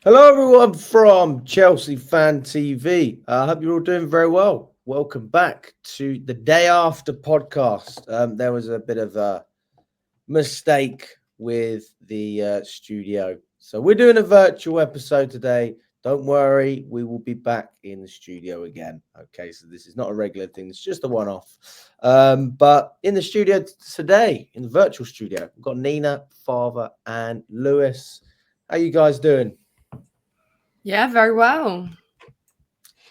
Hello, everyone from Chelsea Fan TV. I hope you're all doing very well. Welcome back to the Day After podcast. There was a bit of a mistake with the studio. So we're doing a virtual episode today. Don't worry, we will be back in the studio again. Okay, so this is not a regular thing, it's just a one off. But in the studio today, in the virtual studio, we've got Nina, Fathur, and Lewis. How you guys doing? Yeah, very well.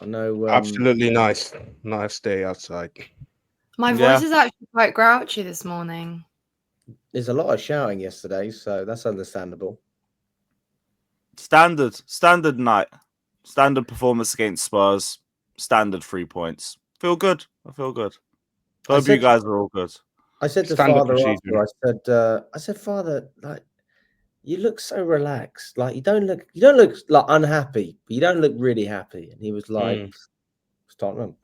I know Absolutely nice. Nice day outside. My voice Yeah, is actually quite grouchy this morning. there's a lot of shouting yesterday, so that's understandable. standard night, standard performance against Spurs, standard 3 points. Feel good. I feel good. I Hope you said, guys are all good. I said to Standard Father procedure. after, I said, Father, like you look so relaxed, like you don't look like unhappy, but you don't look really happy. And he was like, Mm. "It's Tottenham.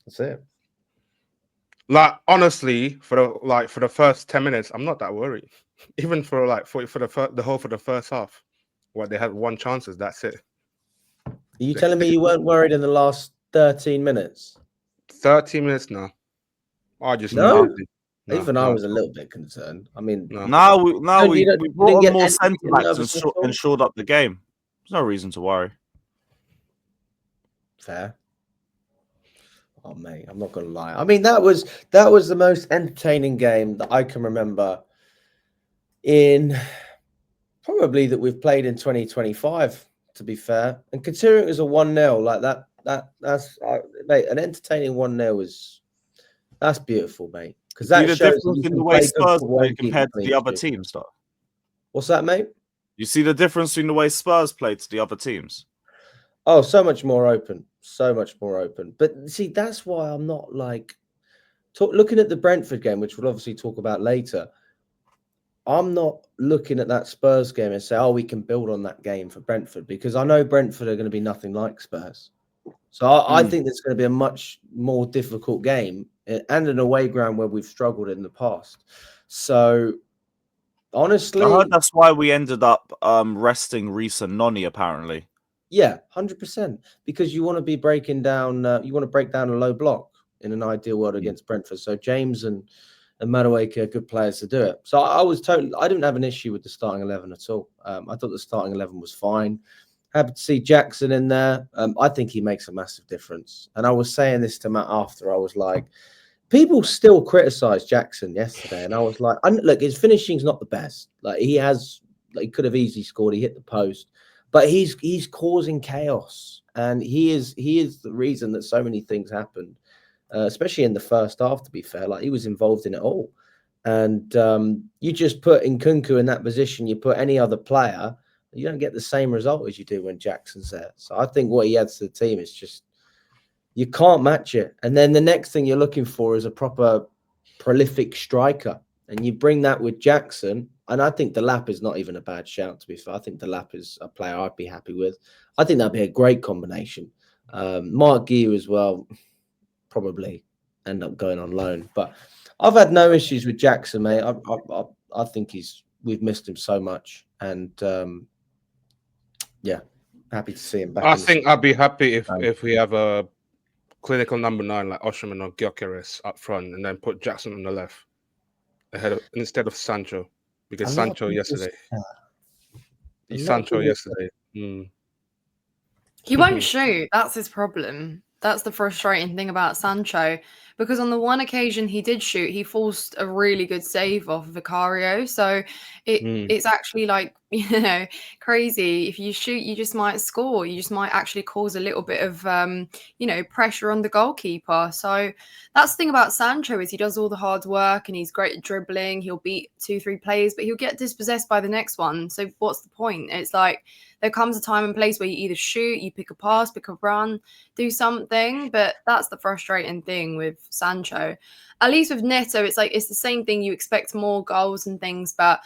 That's it." Like honestly, for the first 10 minutes, I'm not that worried. Even for like for the first half, what they had one chances. That's it. Are you telling me you weren't worried in the last 13 minutes? 30 minutes now. I just No, nothing. No, even I no, was a little bit concerned. I mean, no. Now we now you we, don't, we you didn't brought on get more any centre backs nervous at all? and shored up the game. There's no reason to worry. Fair. Oh mate, I'm not gonna lie. I mean, that was the most entertaining game that I can remember in probably that we've played in 2025. To be fair, and considering it was a 1-0 like that's mate, an entertaining 1-0 is that's beautiful, mate. Because See that the shows that difference you in can the way play good Spurs football play and keep compared to clean the other sheet. teams, though. What's that, mate? You see the difference between the way Spurs played to the other teams. Oh, so much more open, so much more open. But see, that's why I'm not like looking at the Brentford game, which we'll obviously talk about later. I'm not looking at that Spurs game and say, "Oh, we can build on that game for Brentford," because I know Brentford are going to be nothing like Spurs. So I think there's going to be a much more difficult game and an away ground where we've struggled in the past. So I honestly, heard that's why we ended up resting Reece and Noni, apparently. yeah, 100%. Because you want to be breaking down, you want to break down a low block in an ideal world against Brentford. So James and Madueke are good players to do it. So I didn't have an issue with the starting 11 at all. I thought the starting 11 was fine. Happy to see Jackson in there. I think he makes a massive difference. And I was saying this to Matt after. I was like, people still criticize Jackson yesterday, and I was like, look, his finishing's not the best. Like he could have easily scored. He hit the post, but he's causing chaos, and he is the reason that so many things happened, especially in the first half. To be fair, like he was involved in it all, and you just put Nkunku in that position. You put any other player, you don't get the same result as you do when Jackson's there. So I think what he adds to the team is just you can't match it. And then the next thing you're looking for is a proper prolific striker. And you bring that with Jackson. And I think Delap is not even a bad shout, to be fair. I think Delap is a player I'd be happy with. I think that'd be a great combination. Mark Guiu as well, probably end up going on loan. But I've had no issues with Jackson, mate. I think we've missed him so much. And yeah, happy to see him back. I think I'd be happy if we have a clinical number 9 like Osherman or Gyökeres up front, and then put Jackson on the left instead of Sancho, because Sancho yesterday. Mm. He won't shoot. That's his problem. That's the frustrating thing about Sancho. Because on the one occasion he did shoot, he forced a really good save off Vicario. So it's actually like, crazy. If you shoot, you just might score. You just might actually cause a little bit of, pressure on the goalkeeper. So that's the thing about Sancho is he does all the hard work and he's great at dribbling. He'll beat 2-3 players, but he'll get dispossessed by the next one. So what's the point? It's like there comes a time and place where you either shoot, you pick a pass, pick a run, do something. But that's the frustrating thing with Sancho. At least with Neto, it's the same thing. You expect more goals and things, but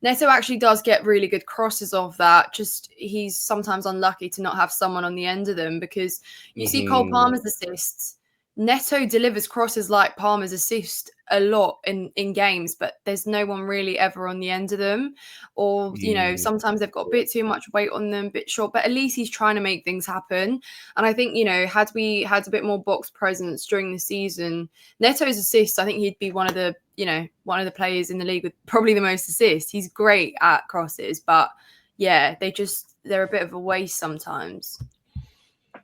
Neto actually does get really good crosses off that. Just he's sometimes unlucky to not have someone on the end of them, because you see Cole Palmer's assists. Neto delivers crosses like Palmer's assist a lot in games, but there's no one really ever on the end of them, or sometimes they've got a bit too much weight on them, a bit short, but at least he's trying to make things happen. And I think had we had a bit more box presence during the season, Neto's assists, I think he'd be one of the players in the league with probably the most assists. He's great at crosses, but yeah, they're a bit of a waste sometimes.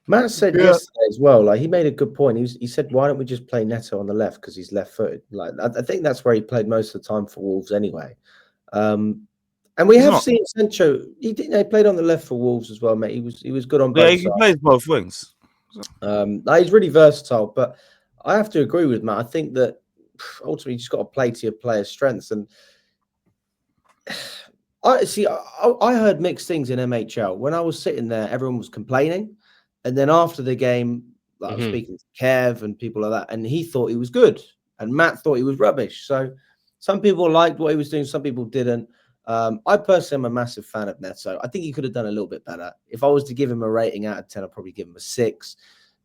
Matt said yesterday as well, like he made a good point. He said, why don't we just play Neto on the left because he's left-footed? Like I think that's where he played most of the time for Wolves anyway. And we have seen Sancho. He played on the left for Wolves as well, mate. He was good on both sides. He plays both wings. He's really versatile, but I have to agree with Matt. I think that ultimately you just got to play to your players' strengths. And I heard mixed things in MHL. When I was sitting there, everyone was complaining. And then after the game, I was speaking to Kev and people like that, and he thought he was good. And Matt thought he was rubbish. So some people liked what he was doing, some people didn't. I personally am a massive fan of Neto. I think he could have done a little bit better. If I was to give him a rating out of 10, I'd probably give him a 6.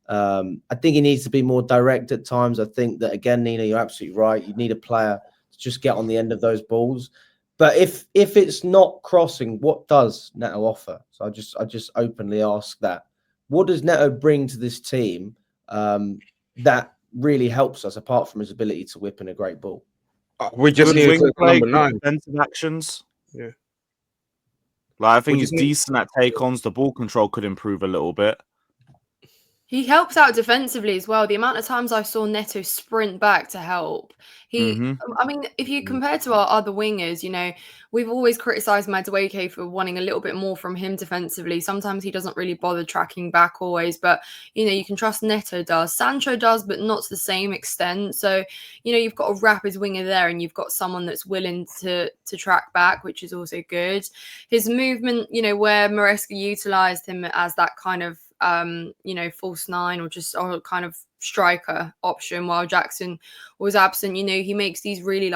I think he needs to be more direct at times. I think that, again, Nina, you're absolutely right. You need a player to just get on the end of those balls. But if it's not crossing, what does Neto offer? So I just openly ask that. What does Neto bring to this team that really helps us, apart from his ability to whip in a great ball? We just need to play number 9. Defensive actions. Yeah. Like, I think he's decent at take-ons. The ball control could improve a little bit. He helps out defensively as well. The amount of times I saw Neto sprint back to help. I mean, if you compare to our other wingers, we've always criticised Madueke for wanting a little bit more from him defensively. Sometimes he doesn't really bother tracking back always, but, you can trust Neto does. Sancho does, but not to the same extent. So, you've got a rapid winger there and you've got someone that's willing to track back, which is also good. His movement, where Maresca utilised him as that kind of false 9 or just kind of striker option while Jackson was absent. He makes these really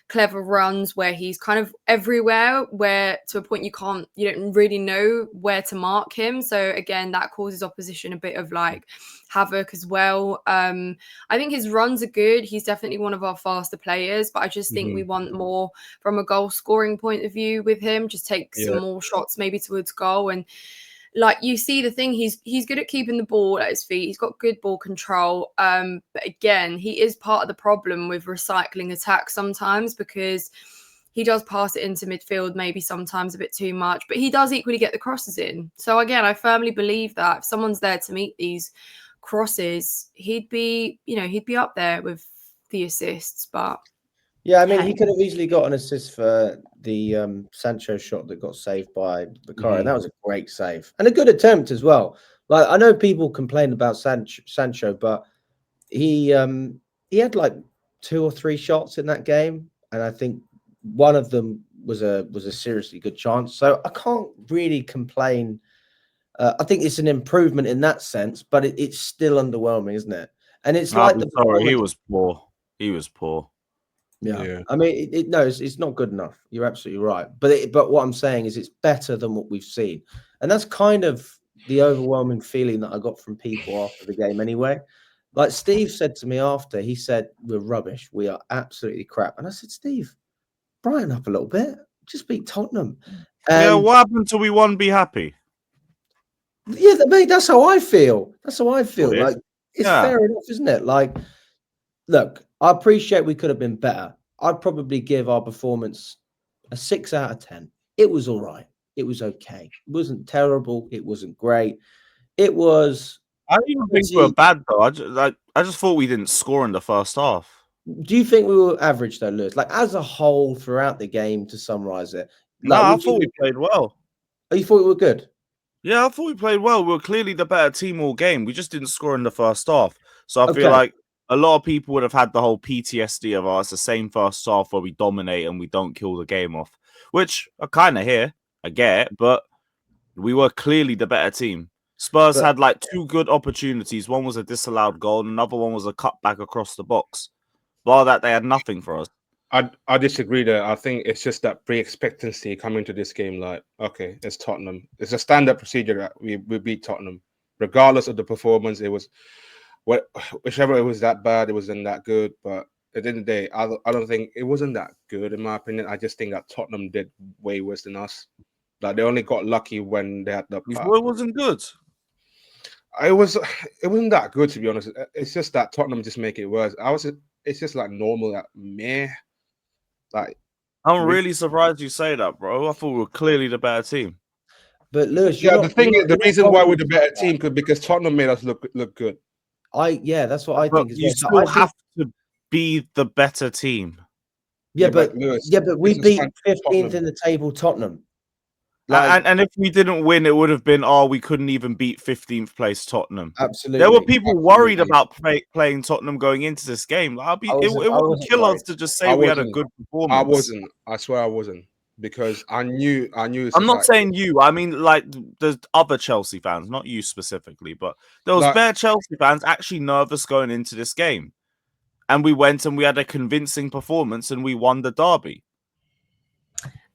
clever runs where he's kind of everywhere, where to a point you don't really know where to mark him. So again, that causes opposition a bit of havoc as well. I think his runs are good. He's definitely one of our faster players, but I just think we want more from a goal scoring point of view with him. Just take some more shots maybe towards goal. And you see the thing, he's good at keeping the ball at his feet. He's got good ball control. But again, he is part of the problem with recycling attacks sometimes, because he does pass it into midfield, maybe sometimes a bit too much, but he does equally get the crosses in. So again, I firmly believe that if someone's there to meet these crosses, he'd be up there with the assists. But yeah, I mean, he could have easily got an assist for the Sancho shot that got saved by Vicario. That was a great save and a good attempt as well. I know people complain about Sancho, but he had 2 or 3 shots in that game, and I think one of them was a seriously good chance. So I can't really complain. I think it's an improvement in that sense, but it's still underwhelming, isn't it? And it's he was poor. He was poor. Yeah. I mean, it's not good enough. You're absolutely right. But what I'm saying is it's better than what we've seen. And that's kind of the overwhelming feeling that I got from people after the game anyway. Like Steve said to me after, he said, we're rubbish. We are absolutely crap. And I said, Steve, brighten up a little bit. Just beat Tottenham. And what happened till we won? Be happy. Yeah, mate, that's how I feel. That's how I feel. It's fair enough, isn't it? Look, I appreciate we could have been better. I'd probably give our performance a 6 out of 10. It was all right. It was okay. It wasn't terrible. It wasn't great. It was. I don't even think we were bad, though. I just thought we didn't score in the first half. Do you think we were average, though, Lewis? As a whole throughout the game, to summarize it? I thought we played well. Oh, you thought we were good? Yeah, I thought we played well. We were clearly the better team all game. We just didn't score in the first half. So I feel like a lot of people would have had the whole PTSD of it's the same first half where we dominate and we don't kill the game off, which I kind of hear. I get it, but we were clearly the better team. Spurs had 2 good opportunities. One was a disallowed goal and another one was a cutback across the box. Bar that, they had nothing for us. I disagree there. I think it's just that pre-expectancy coming to this game. Okay, it's Tottenham. It's a standard procedure that we beat Tottenham. Regardless of the performance, it was whichever it was that bad, it wasn't that good. But at the end of the day, I don't think it wasn't that good in my opinion. I just think that Tottenham did way worse than us. Like they only got lucky when they had the. You thought it wasn't good. It wasn't that good, to be honest. It's just that Tottenham just make it worse. It's just like normal, like meh. Like I'm really surprised you say that, bro. I thought we were clearly the better team. But Lewis, the reason why we're the better team because Tottenham made us look good. That's what I think. You still have to be the better team. But we beat 15th in the table, Tottenham. And if we didn't win, it would have been, we couldn't even beat 15th place Tottenham. Absolutely. There were people worried about playing Tottenham going into this game. Like, it wouldn't kill us to just say we had a good performance. I wasn't. I swear I wasn't. Because I knew. I'm not saying you. I mean, like, there's other Chelsea fans, not you specifically, but there was bare Chelsea fans actually nervous going into this game. And we went and we had a convincing performance and we won the derby.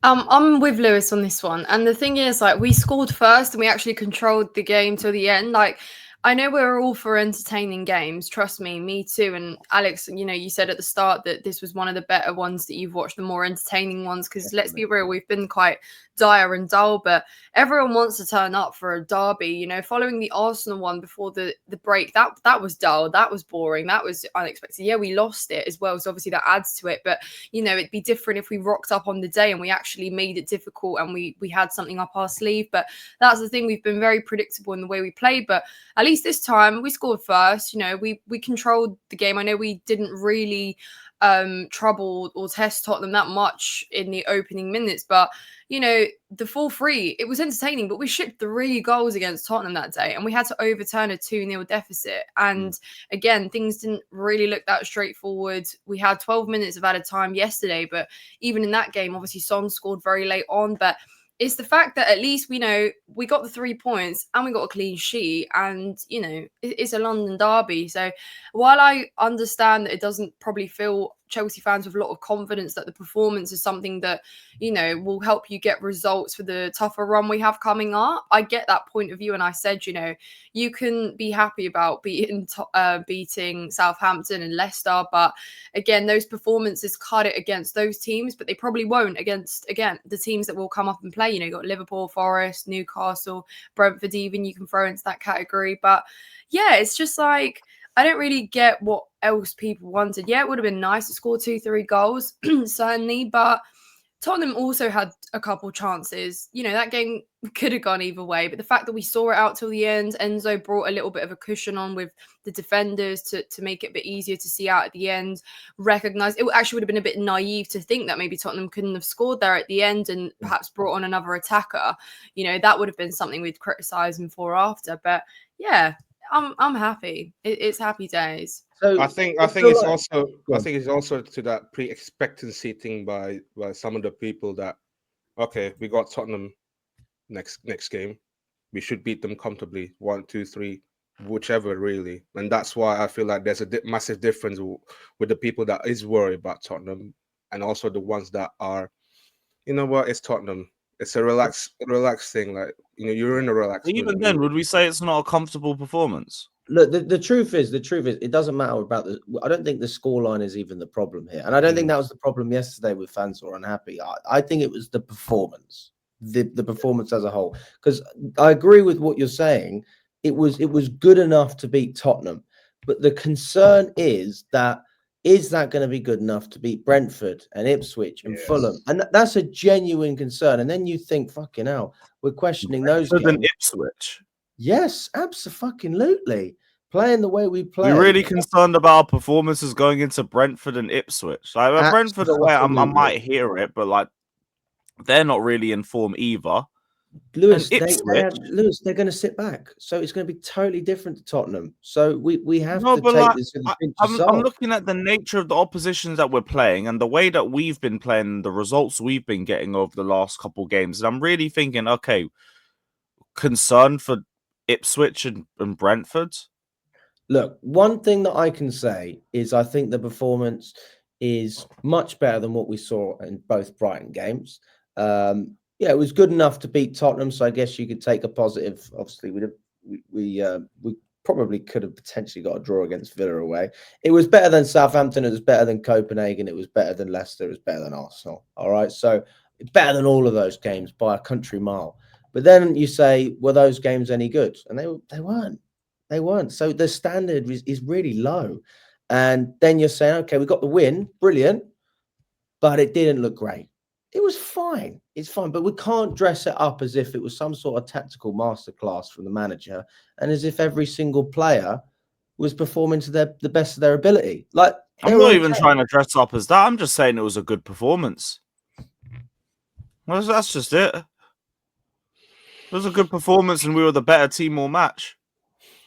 I'm with Lewis on this one. And the thing is, like, we scored first and we actually controlled the game till the end. Like, I know we're all for entertaining games. Trust me too. And Alex, you said at the start that this was one of the better ones that you've watched, the more entertaining ones. Because let's be real, we've been quite dire and dull, but everyone wants to turn up for a derby. Following the Arsenal one before the break, that was dull, that was boring, that was unexpected. Yeah, we lost it as well, so obviously that adds to it. But it'd be different if we rocked up on the day and we actually made it difficult and we had something up our sleeve. But that's the thing, we've been very predictable in the way we played. But at least this time we scored first. We controlled the game. I know we didn't really trouble or test Tottenham that much in the opening minutes, but the 4-3, it was entertaining, but we shipped 3 goals against Tottenham that day and we had to overturn a 2-0 deficit. And again, things didn't really look that straightforward. We had 12 minutes of added time yesterday, but even in that game, obviously Son scored very late on. But it's the fact that at least we got the 3 points and we got a clean sheet, and it's a London derby. So while I understand that it doesn't probably fill Chelsea fans with a lot of confidence that the performance is something that will help you get results for the tougher run we have coming up, I get that point of view. And I said you can be happy about beating Southampton and Leicester, but again, those performances cut it against those teams, but they probably won't against, again, the teams that will come up and play. You got Liverpool, Forest, Newcastle, Brentford, even you can throw into that category. But yeah, it's just like, I don't really get what else people wanted. Yeah, it would have been nice to score 2-3 goals, certainly, but Tottenham also had a couple chances. That game could have gone either way, but the fact that we saw it out till the end, Enzo brought a little bit of a cushion on with the defenders to make it a bit easier to see out at the end. Recognise it actually would have been a bit naive to think that maybe Tottenham couldn't have scored there at the end and perhaps brought on another attacker. That would have been something we'd criticise him for after. But yeah, I'm happy. It's happy days. So I think it's also to that pre-expectancy thing by some of the people that we got Tottenham next game, we should beat them comfortably 1, 2, 3, whichever really, and that's why I feel like there's a massive difference with the people that is worried about Tottenham and also the ones that are, it's Tottenham. It's a relaxed thing. Like, you're in a relaxed. Even then, would we say it's not a comfortable performance? Look, the truth is, it doesn't matter about I don't think the scoreline is even the problem here. And I don't think that was the problem yesterday with fans who are unhappy. I think it was the performance, the performance as a whole. Because I agree with what you're saying. It was good enough to beat Tottenham. But the concern is that going to be good enough to beat Brentford and Ipswich and Fulham? And that's a genuine concern. And then you think, fucking hell, we're questioning those games. Brentford and Ipswich? Yes, absolutely. Playing the way we play. We're really concerned about our performances going into Brentford and Ipswich. Like, Brentford away, I might hear it, but like, they're not really in form either. Lewis, they're going to sit back, so it's going to be totally different to Tottenham. So we have to take this with a pinch of salt. I'm looking at the nature of the oppositions that we're playing and the way that we've been playing, the results we've been getting over the last couple games, and I'm really thinking, okay, concern for Ipswich and Brentford. Look, one thing that I can say is I think the performance is much better than what we saw in both Brighton games. It was good enough to beat Tottenham, so I guess you could take a positive. Obviously, we probably could have potentially got a draw against Villa away. It was better than Southampton. It was better than Copenhagen. It was better than Leicester. It was better than Arsenal. All right. So it's better than all of those games by a country mile. But then you say, were those games any good? And they weren't. They weren't. So the standard is really low. And then you're saying, okay, we got the win. Brilliant. But it didn't look great. It was fine. It's fine. But we can't dress it up as if it was some sort of tactical masterclass from the manager and as if every single player was performing to the best of their ability. Like, I'm not even trying to dress up as that. I'm just saying it was a good performance. Well, that's just it. It was a good performance and we were the better team all match.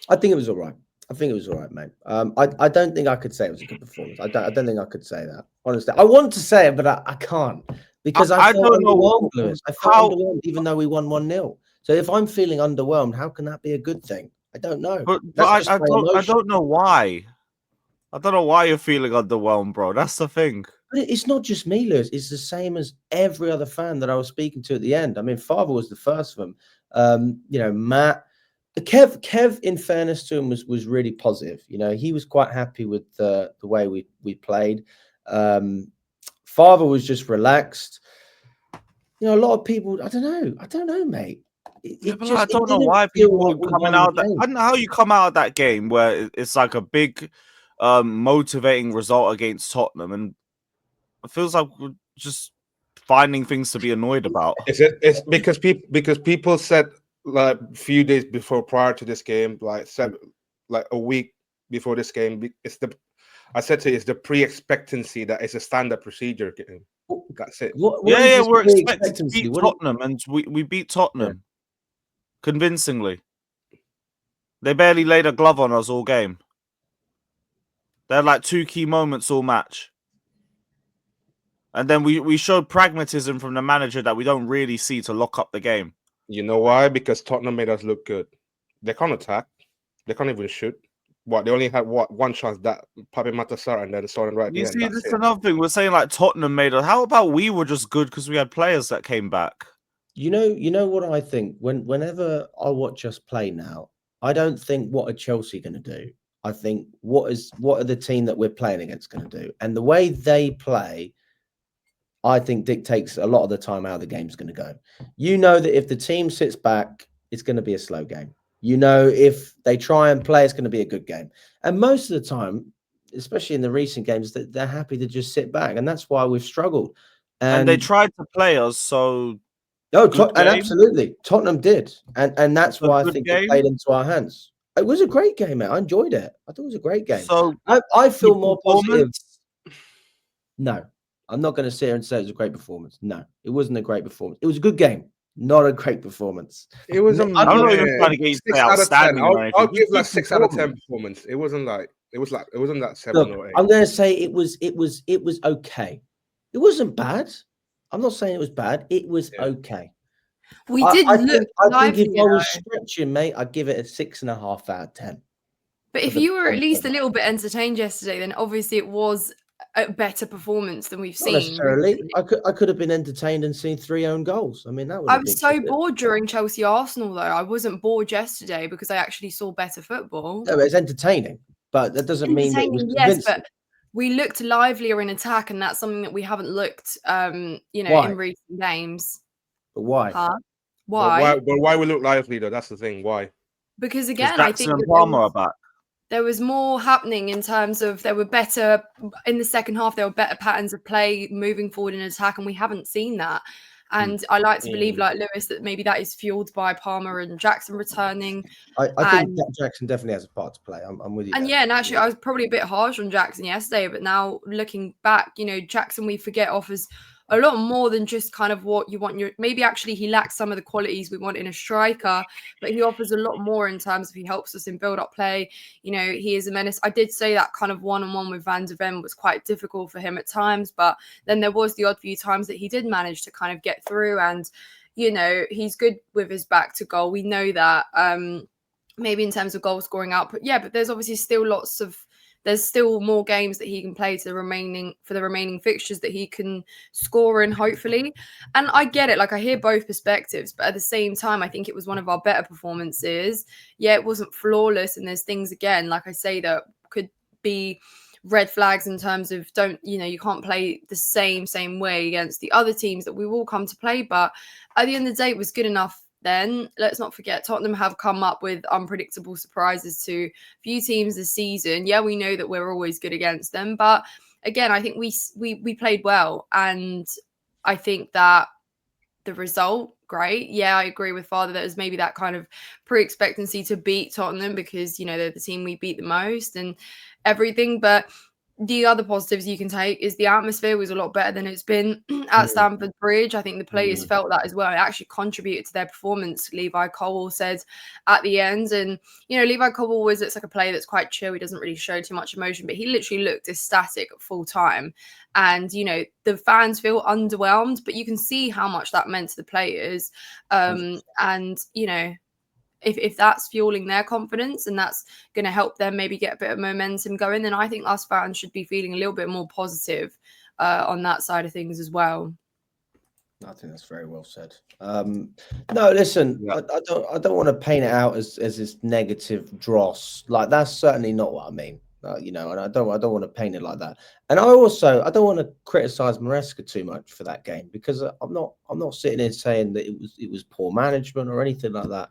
I think it was all right. I think it was all right, mate. I don't think I could say it was a good performance. I don't think I could say that, honestly. I want to say it, but I can't. Because I felt underwhelmed, Lewis. I felt underwhelmed, even though we won 1-0. So if I'm feeling underwhelmed, how can that be a good thing? I don't know. But I don't know why. I don't know why you're feeling underwhelmed, bro. That's the thing. But it's not just me, Lewis. It's the same as every other fan that I was speaking to at the end. I mean, Fathur was the first of them. Matt. Kev, in fairness to him, was really positive. He was quite happy with the way we played. Fathur was just relaxed. A lot of people. I don't know, mate. I don't know why people are coming out. I don't know how you come out of that game where it's like a big, motivating result against Tottenham, and it feels like we're just finding things to be annoyed about. It's because people said, like, a few days prior to this game, like a week before this game, I said to you, it's the pre-expectancy that is a standard procedure game. That's it. We're expected to beat Tottenham, and we beat Tottenham convincingly. They barely laid a glove on us all game. They had like 2 key moments all match. And then we showed pragmatism from the manager that we don't really see to lock up the game. You know why? Because Tottenham made us look good. They can't attack. They can't even shoot. They only had one chance, that Pape Matasar, and then Soren right at the end. You see, this is another thing. We're saying like Tottenham made us. How about we were just good because we had players that came back? You know what I think? Whenever I watch us play now, I don't think what are Chelsea going to do. I think what are the team that we're playing against going to do? And the way they play, I think dictates a lot of the time how the game's going to go. That if the team sits back, it's going to be a slow game. If they try and play, it's going to be a good game. And most of the time, especially in the recent games, they're happy to just sit back. And that's why we've struggled. And they tried to play us, so... and absolutely. Tottenham did. And that's why I think it played into our hands. It was a great game, mate. I enjoyed it. I thought it was a great game. So I feel more positive. No, I'm not going to sit here and say it was a great performance. No, it wasn't a great performance. It was a good game, not a great performance. It was. I'm not even trying to get you to say outstanding. I'll give like 6 out of 10 performance. It wasn't that 7 or 8. I'm going to say it was okay. It wasn't bad. I'm not saying it was bad. It was okay. We did I look think if I was stretching, mate, I'd give it a 6.5 out of 10. But if you were at least a little bit entertained yesterday, then obviously it was a better performance than we've seen. Not necessarily. I could have been entertained and seen 3 own goals. I mean, that was. I was so bored during Chelsea Arsenal, though. I wasn't bored yesterday because I actually saw better football. No, it's entertaining, but that doesn't mean that it was convincing. Yes, but we looked livelier in attack, and that's something that we haven't looked, in recent games. But why? Huh? Why? Why we look lively though? That's the thing. Why? Because again, Jackson I think and Palmer are back. There was more happening in terms of there were better in the second half. There were better patterns of play moving forward in attack, and we haven't seen that. And I like to believe, like Lewis, that maybe that is fueled by Palmer and Jackson returning. I think Jackson definitely has a part to play. I'm with you. And there. and actually, I was probably a bit harsh on Jackson yesterday, but now looking back, Jackson, we forget, offers a lot more than just kind of what you want. Maybe actually he lacks some of the qualities we want in a striker, but he offers a lot more in terms of he helps us in build-up play. He is a menace. I did say that kind of one-on-one with Van de Ven was quite difficult for him at times, but then there was the odd few times that he did manage to kind of get through, and he's good with his back to goal. We know that. Maybe in terms of goal scoring output, but there's obviously still lots of there's still more games that he can play for the remaining fixtures that he can score in, hopefully. And I get it, like I hear both perspectives, but at the same time, I think it was one of our better performances. Yeah, it wasn't flawless, and there's things again, like I say, that could be red flags in terms of you can't play the same way against the other teams that we will come to play. But at the end of the day, it was good enough. Then let's not forget, Tottenham have come up with unpredictable surprises to few teams this season. Yeah, we know that we're always good against them, but again, I think we played well, and I think that the result, great. Yeah, I agree with Fathur that there's maybe that kind of pre-expectancy to beat Tottenham because they're the team we beat the most and everything. But the other positives you can take is the atmosphere was a lot better than it's been at Stamford Bridge. I think the players felt that as well. It actually contributed to their performance, Levi Colwill said at the end. And, Levi Colwill looks like a player that's quite chill. He doesn't really show too much emotion, but he literally looked ecstatic at full time. And, the fans feel underwhelmed, but you can see how much that meant to the players. If that's fueling their confidence and that's going to help them maybe get a bit of momentum going, then I think us fans should be feeling a little bit more positive on that side of things as well. I think that's very well said. No, listen, I don't want to paint it out as this negative dross. Like that's certainly not what I mean. And I don't want to paint it like that. And I don't want to criticize Maresca too much for that game because I'm not sitting here saying that it was poor management or anything like that.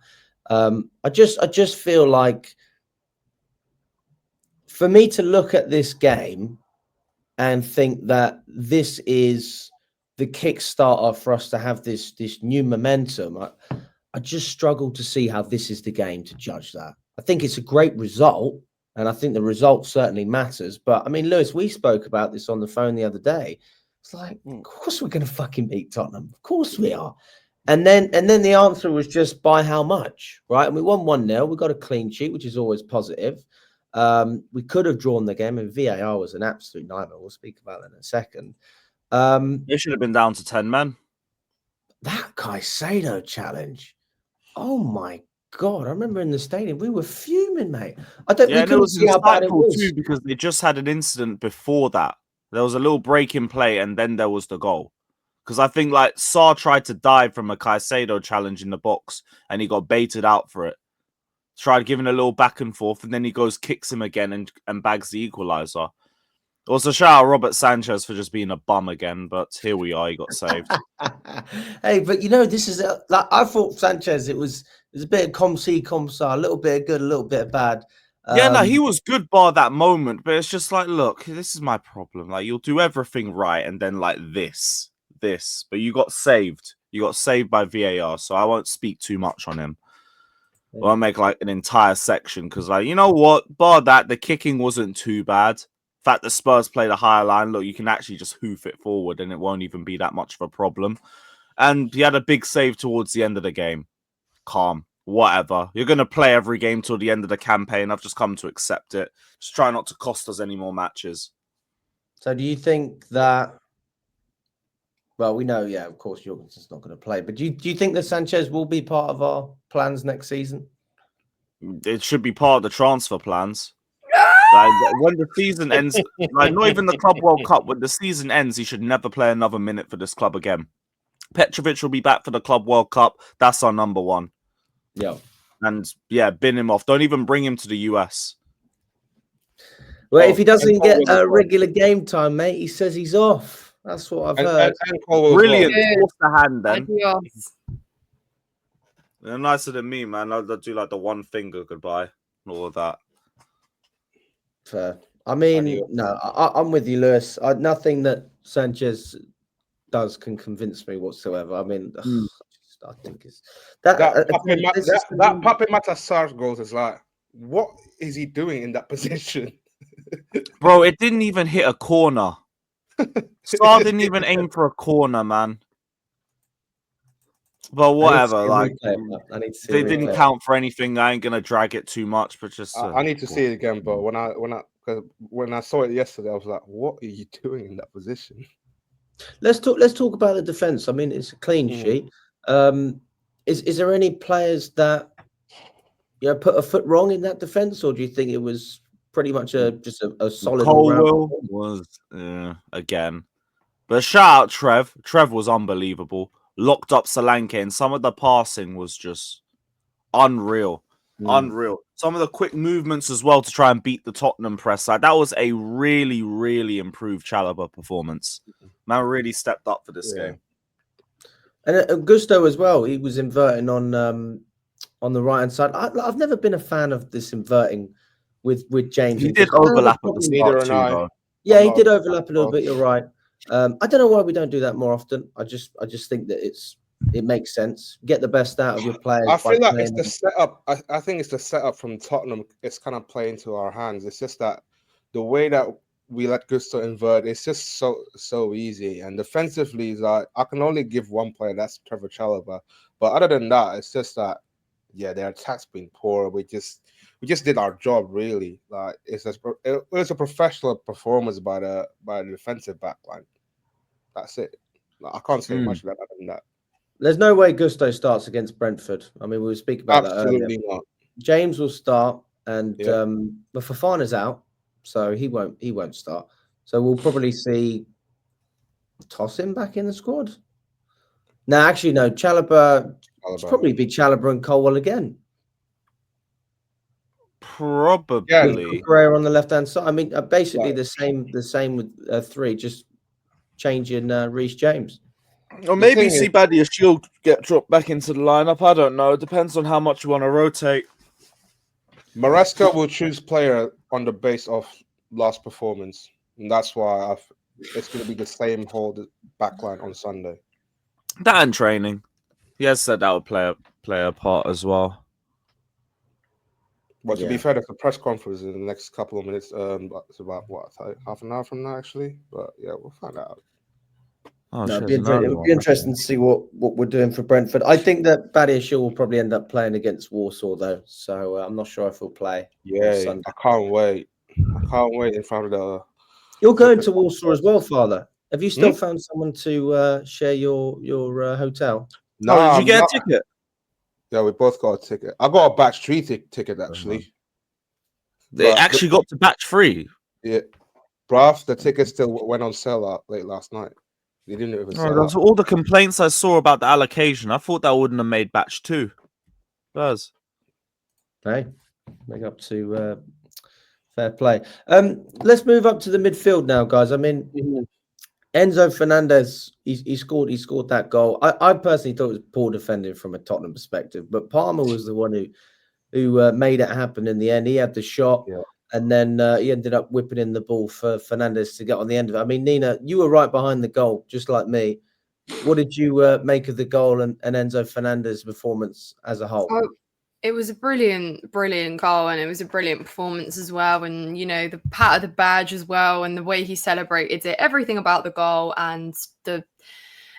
I just feel like for me to look at this game and think that this is the Kickstarter for us to have this new momentum, I just struggle to see how this is the game to judge that. I think it's a great result, and I think the result certainly matters. But I mean, Lewis, we spoke about this on the phone the other day. It's like, of course we're going to fucking beat Tottenham. Of course we are. And then the answer was just by how much, right? And we won 1-0. We got a clean sheet, which is always positive. We could have drawn the game, and VAR was an absolute nightmare. We'll speak about that in a second. It should have been down to 10 men. That Caicedo challenge. Oh my God. I remember in the stadium, we were fuming, mate. We couldn't see how bad it was. Too, because they just had an incident before that. There was a little break in play, and then there was the goal. Because I think Sarr tried to dive from a Caicedo challenge in the box and he got baited out for it. Tried giving a little back and forth and then he kicks him again and bags the equaliser. Also, shout out Robert Sanchez for just being a bum again, but here we are. He got saved. Hey, but this is I thought Sanchez. It was a bit of com sa, a little bit of good, a little bit of bad. He was good bar that moment, but it's just look, this is my problem. You'll do everything right, and then this, but you got saved. You got saved by VAR, so I won't speak too much on him. I won't make an entire section because, you know what? Bar that, the kicking wasn't too bad. The fact that Spurs played a higher line, look, you can actually just hoof it forward and it won't even be that much of a problem. And he had a big save towards the end of the game. Calm. Whatever. You're going to play every game till the end of the campaign. I've just come to accept it. Just try not to cost us any more matches. So do you think that... Well, we know, yeah, of course, Jorgensen's not going to play. But do you think that Sanchez will be part of our plans next season? It should be part of the transfer plans. When the season ends, not even the Club World Cup, when the season ends, he should never play another minute for this club again. Petrovic will be back for the Club World Cup. That's our number one. Yeah. And, bin him off. Don't even bring him to the US. Well, if he doesn't get a regular game time, mate, he says he's off. That's what I've heard. Brilliant. Force the hand then. Adios. They're nicer than me, man. I'll do the one finger goodbye and all of that. Fair. I mean, no, I'm with you, Lewis. Nothing that Sanchez does can convince me whatsoever. I mean, I think it's that Pape Matar goals is what is he doing in that position? Bro, it didn't even hit a corner. Sarr didn't even aim for a corner, man. But whatever, they didn't count for anything. I ain't gonna drag it too much, but just I need to see it again, bro. When I saw it yesterday, I was like, "What are you doing in that position?" Let's talk about the defense. I mean, it's a clean sheet. Is there any players that put a foot wrong in that defense, or do you think it was pretty much just a solid Colwell was again. But shout out Trev. Trev was unbelievable. Locked up Solanke, and some of the passing was just unreal. Unreal. Some of the quick movements as well to try and beat the Tottenham press. Like, that was a really, really improved Chalobah performance. Man really stepped up for this game. And Gusto as well. He was inverting on the right hand side. I've never been a fan of this inverting with James. He did overlap at the start too, though. Yeah, he did overlap a little bit. You're right. I don't know why we don't do that more often. I just think that it makes sense. Get the best out of your players. I feel like it's the setup. I think it's the setup from Tottenham. It's kind of playing to our hands. It's just that the way that we let Gusto invert, it's just so easy. And defensively, like, I can only give one player, that's Trevor Chalobah. But other than that, it's just that, yeah, their attack's been poor. We just did our job, really. Like, it was a professional performance by the defensive backline. That's it. Like, I can't say much other than that. There's no way Gusto starts against Brentford. I mean, we were speaking about that earlier. Absolutely not. James will start, and but Fofana's out, so he won't start. So we'll probably see Tosin back in the squad. No, actually, no. Chalobah. It's probably be Chalobah and Colwell again. Probably. Pereira on the left hand side. I mean, basically the same with 3, just changing Reece James. Or maybe see Badia Shield get dropped back into the lineup. I don't know. It depends on how much you want to rotate. Maresca will choose player on the base of last performance, and that's why it's going to be the same whole backline on Sunday. That and training. He has said that would play a part as well. Well, to be fair, there's a press conference in the next couple of minutes. It's about half an hour from now, actually. But yeah, we'll find out. It'll be interesting to see what we're doing for Brentford. I think that Badia Shield will probably end up playing against Warsaw, though. So I'm not sure if he'll play. Yeah, I can't wait. I can't wait in front of the. You're going to Warsaw as well, Father. Have you still found someone to share your hotel? No, did you get a ticket? Yeah, we both got a ticket. I got a batch 3 ticket, actually. They actually got to batch 3? Yeah. Bruv, the ticket still went on sale late last night. They didn't even sell out. All the complaints I saw about the allocation. I thought that wouldn't have made batch 2. Does. Hey, make up to fair play. Let's move up to the midfield now, guys. I mean, Enzo Fernandez, he scored that goal. I personally thought it was poor defending from a Tottenham perspective, but Palmer was the one who made it happen in the end. He had the shot, and then he ended up whipping in the ball for Fernandez to get on the end of it. I mean, Nina, you were right behind the goal, just like me. What did you make of the goal and Enzo Fernandez's performance as a whole? Oh, it was a brilliant goal, and it was a brilliant performance as well. And, you know, the pat of the badge as well, and the way he celebrated it, everything about the goal and the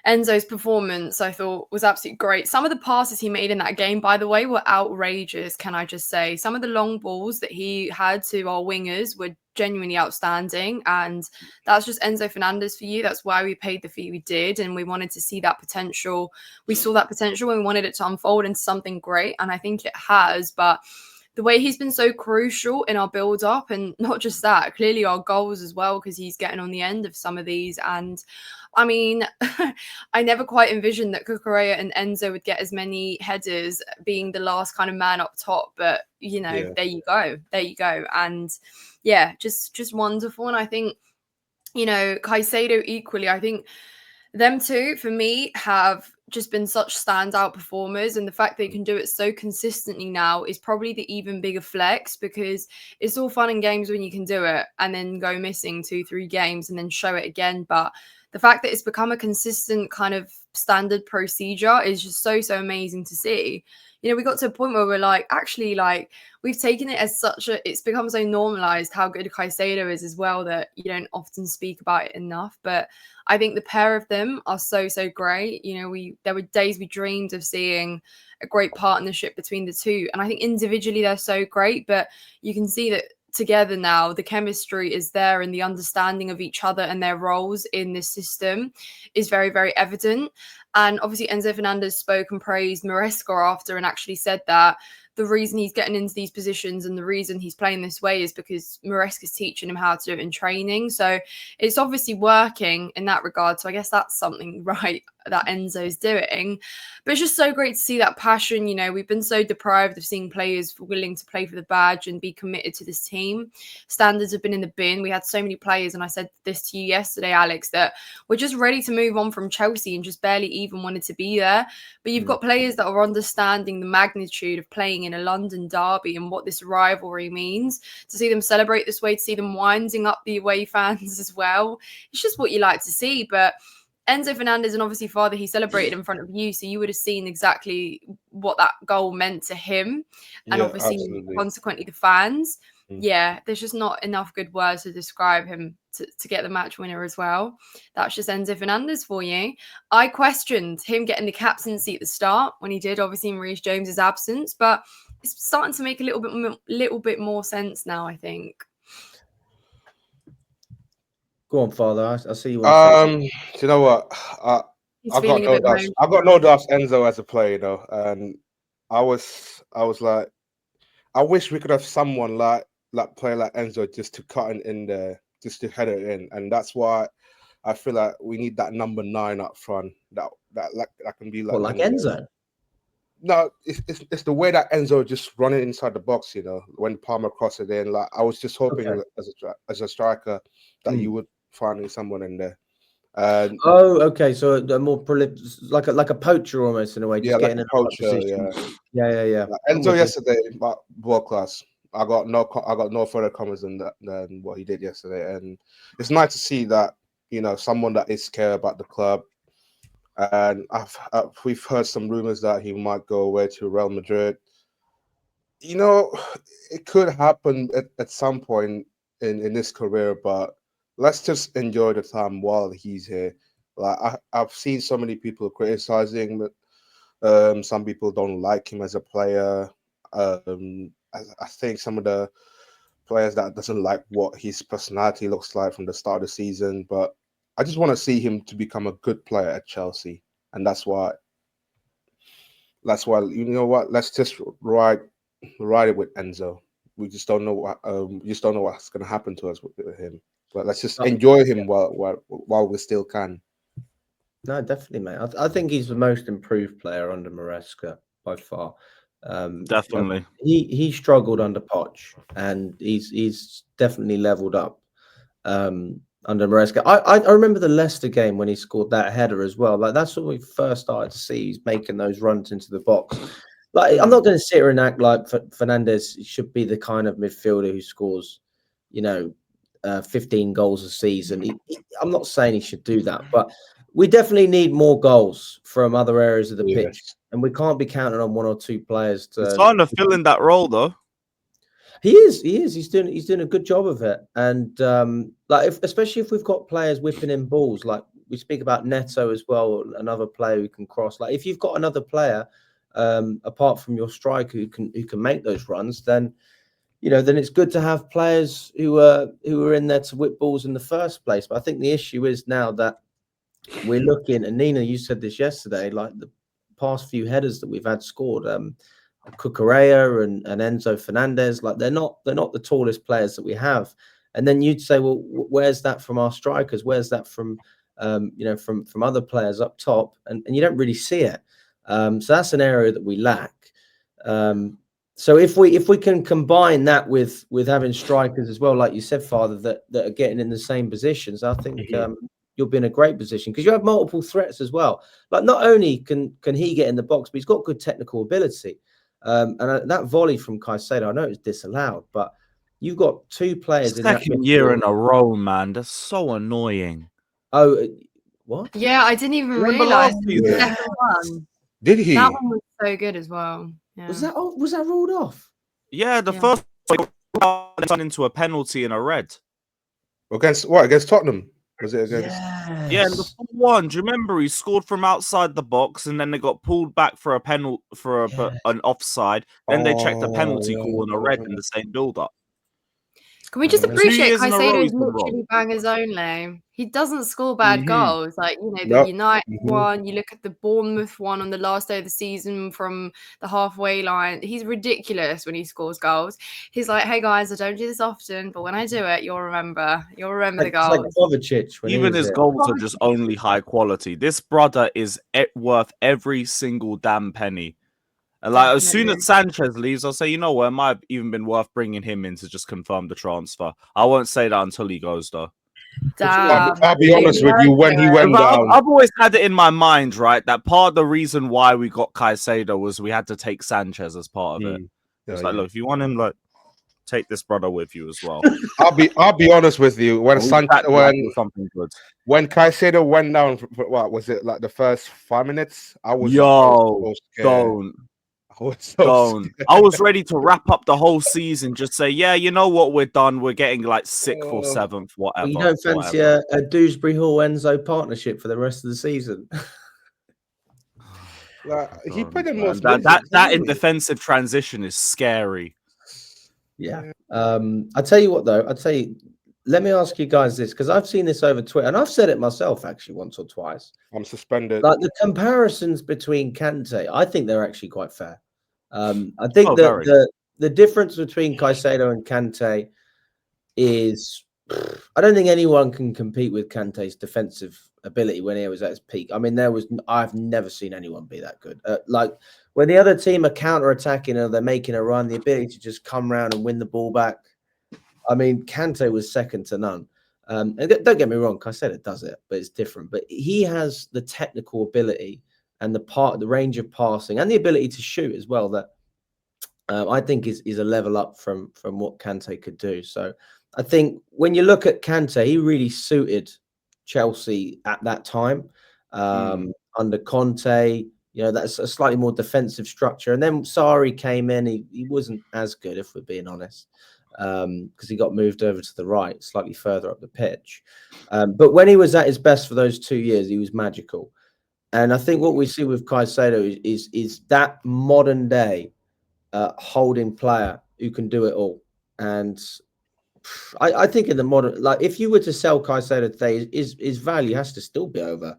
Enzo's performance, I thought, was absolutely great. Some of the passes he made in that game, by the way, were outrageous, can I just say. Some of the long balls that he had to our wingers were genuinely outstanding, and that's just Enzo Fernandez for you. That's why we paid the fee we did, and we wanted to see that potential. We saw that potential and we wanted it to unfold into something great, and I think it has. But the way he's been so crucial in our build-up, and not just that, clearly our goals as well, because he's getting on the end of some of these. And I mean, I never quite envisioned that Cucurella and Enzo would get as many headers, being the last kind of man up top. But, you know, there you go. And yeah, just wonderful. And I think, you know, Caicedo equally, I think them two, for me, have just been such standout performers, and the fact they can do it so consistently now is probably the even bigger flex, because it's all fun and games when you can do it and then go missing 2-3 games and then show it again. But the fact that it's become a consistent kind of standard procedure is just so amazing to see. You know, we got to a point where we're like, actually, like, we've taken it as it's become so normalized how good Caicedo is as well, that you don't often speak about it enough. But I think the pair of them are so great. You know, there were days we dreamed of seeing a great partnership between the two. And I think individually they're so great, but you can see that together now the chemistry is there, and the understanding of each other and their roles in this system is very evident. And obviously Enzo Fernandez spoke and praised Maresca after, and actually said that the reason he's getting into these positions and the reason he's playing this way is because Maresca's teaching him how to do it in training. So it's obviously working in that regard. So I guess that's something right that Enzo's doing. But it's just so great to see that passion. You know, we've been so deprived of seeing players willing to play for the badge and be committed to this team. Standards have been in the bin. We had so many players, and I said this to you yesterday, Alex, that we're just ready to move on from Chelsea and just barely even wanted to be there. But you've got players that are understanding the magnitude of playing in a London derby and what this rivalry means. To see them celebrate this way, to see them winding up the away fans as well. It's just what you like to see. But Enzo Fernandez and obviously Fathur, he celebrated in front of you, so you would have seen exactly what that goal meant to him, and obviously consequently the fans. Yeah, there's just not enough good words to describe him to get the match winner as well. That's just Enzo Fernandez for you. I questioned him getting the captaincy at the start when he did, obviously in Reece James's absence, but it's starting to make a little bit more sense now, I think. Go on, Fathur. I see you. Do you know what? I got no doubts. I got no doubts Enzo as a player, though, and I was like, I wish we could have someone like player like Enzo just to cut in there, just to head it in, and that's why I feel like we need that number 9 up front. That can be like Enzo. No, it's the way that Enzo just running inside the box. You know, when Palmer crossed it in, like I was just hoping as a striker that you would find someone in there. Okay. So a more prolific, like a poacher almost in a way. Just getting like a poacher. Yeah. Like Enzo yesterday, world class. I got no further comments than what he did yesterday, and it's nice to see that, you know, someone that is care about the club. And we've heard some rumors that he might go away to Real Madrid. You know, it could happen at some point in his career, but let's just enjoy the time while he's here. Like I've seen so many people criticizing, but some people don't like him as a player. I think some of the players that doesn't like what his personality looks like from the start of the season, but I just want to see him to become a good player at Chelsea, and that's why you know what? Let's just ride it with Enzo. We just don't know what's going to happen to us with him. But let's just enjoy him while we still can. No, definitely, mate. I think he's the most improved player under Maresca by far. Definitely, he struggled under Poch, and he's definitely leveled up under Maresca. I remember the Leicester game when he scored that header as well. Like that's when we first started to see he's making those runs into the box. Like I'm not going to sit here and act like Fernandez should be the kind of midfielder who scores, 15 goals a season. I'm not saying he should do that, but we definitely need more goals from other areas of the pitch, and we can't be counting on 1 or 2 players to. He's starting to fill in that role, though. He is. He's doing a good job of it, and especially if we've got players whipping in balls, like we speak about Neto as well, another player who can cross. Like if you've got another player apart from your striker who can make those runs, then then it's good to have players who are in there to whip balls in the first place. But I think the issue is now that we're looking, and Nina, you said this yesterday, like the past few headers that we've had scored, Cucurella and Enzo Fernandez, like they're not the tallest players that we have. And then you'd say, well, where's that from our strikers? Where's that from from other players up top? And you don't really see it. So that's an area that we lack. So if we can combine that with having strikers as well, like you said, Fathur, that are getting in the same positions, I think you'll be in a great position because you have multiple threats as well. Like not only can he get in the box, but he's got good technical ability. And that volley from Caicedo, I know it's disallowed, but you've got 2 players. Second year in a row, man. That's so annoying. Oh, what? Yeah, I didn't even realize the second one. Did he? That one was so good as well. Yeah. Was that ruled off? Yeah, the first one turned into a penalty and a red. Against what? Against Tottenham? Was it against? Yes. Yeah, the one. Do you remember he scored from outside the box and then they got pulled back for a penalty an offside. Then they checked a penalty call and a red in the same build-up. Can we just 2 appreciate years in a row Caicedo's he's been literally wrong. bangers only? He doesn't score bad goals. Like, the Nope. United one, you look at the Bournemouth one on the last day of the season from the halfway line. He's ridiculous when he scores goals. He's like, hey guys, I don't do this often, but when I do it, you'll remember. You'll remember the It's like goals. Kovacic when he Even was his there. goals are just only high quality. This brother is worth every single damn penny. And like as soon as Sanchez leaves, I'll say, you know what, it might have even been worth bringing him in to just confirm the transfer. I won't say that until he goes though. Damn. I'll be honest with you. When he went down, I've always had it in my mind, right, that part of the reason why we got Caicedo was we had to take Sanchez as part of it. It's like, look, if you want him, like, take this brother with you as well. I'll be honest with you. When something good. When Caicedo went down, for, what was it, like the first 5 minutes? I was so scared. I was ready to wrap up the whole season. Just say, yeah, you know what, we're done. We're getting like 6th or 7th, whatever. But you don't fancy a Dewsbury Hall Enzo partnership for the rest of the season? He played in most that in defensive transition is scary. Yeah. I tell you what, though. Let me ask you guys this, because I've seen this over Twitter, and I've said it myself actually once or twice. I'm suspended. Like the comparisons between Kante, I think they're actually quite fair. I think that the difference between Caicedo and Kante is, I don't think anyone can compete with Kante's defensive ability when he was at his peak. I mean, I've never seen anyone be that good. Like when the other team are counter-attacking or they're making a run, the ability to just come around and win the ball back. I mean, Kante was second to none. And don't get me wrong, Caicedo does it, but it's different. But he has the technical ability and the range of passing and the ability to shoot as well that I think is a level up from what Kante could do. So I think when you look at Kante, he really suited Chelsea at that time under Conte. You know, that's a slightly more defensive structure. And then Sarri came in. He wasn't as good, if we're being honest, because he got moved over to the right, slightly further up the pitch. But when he was at his best for those 2 years, he was magical. And I think what we see with Caicedo is that modern day holding player who can do it all. And I think in the modern, like if you were to sell Caicedo today, his value has to still be over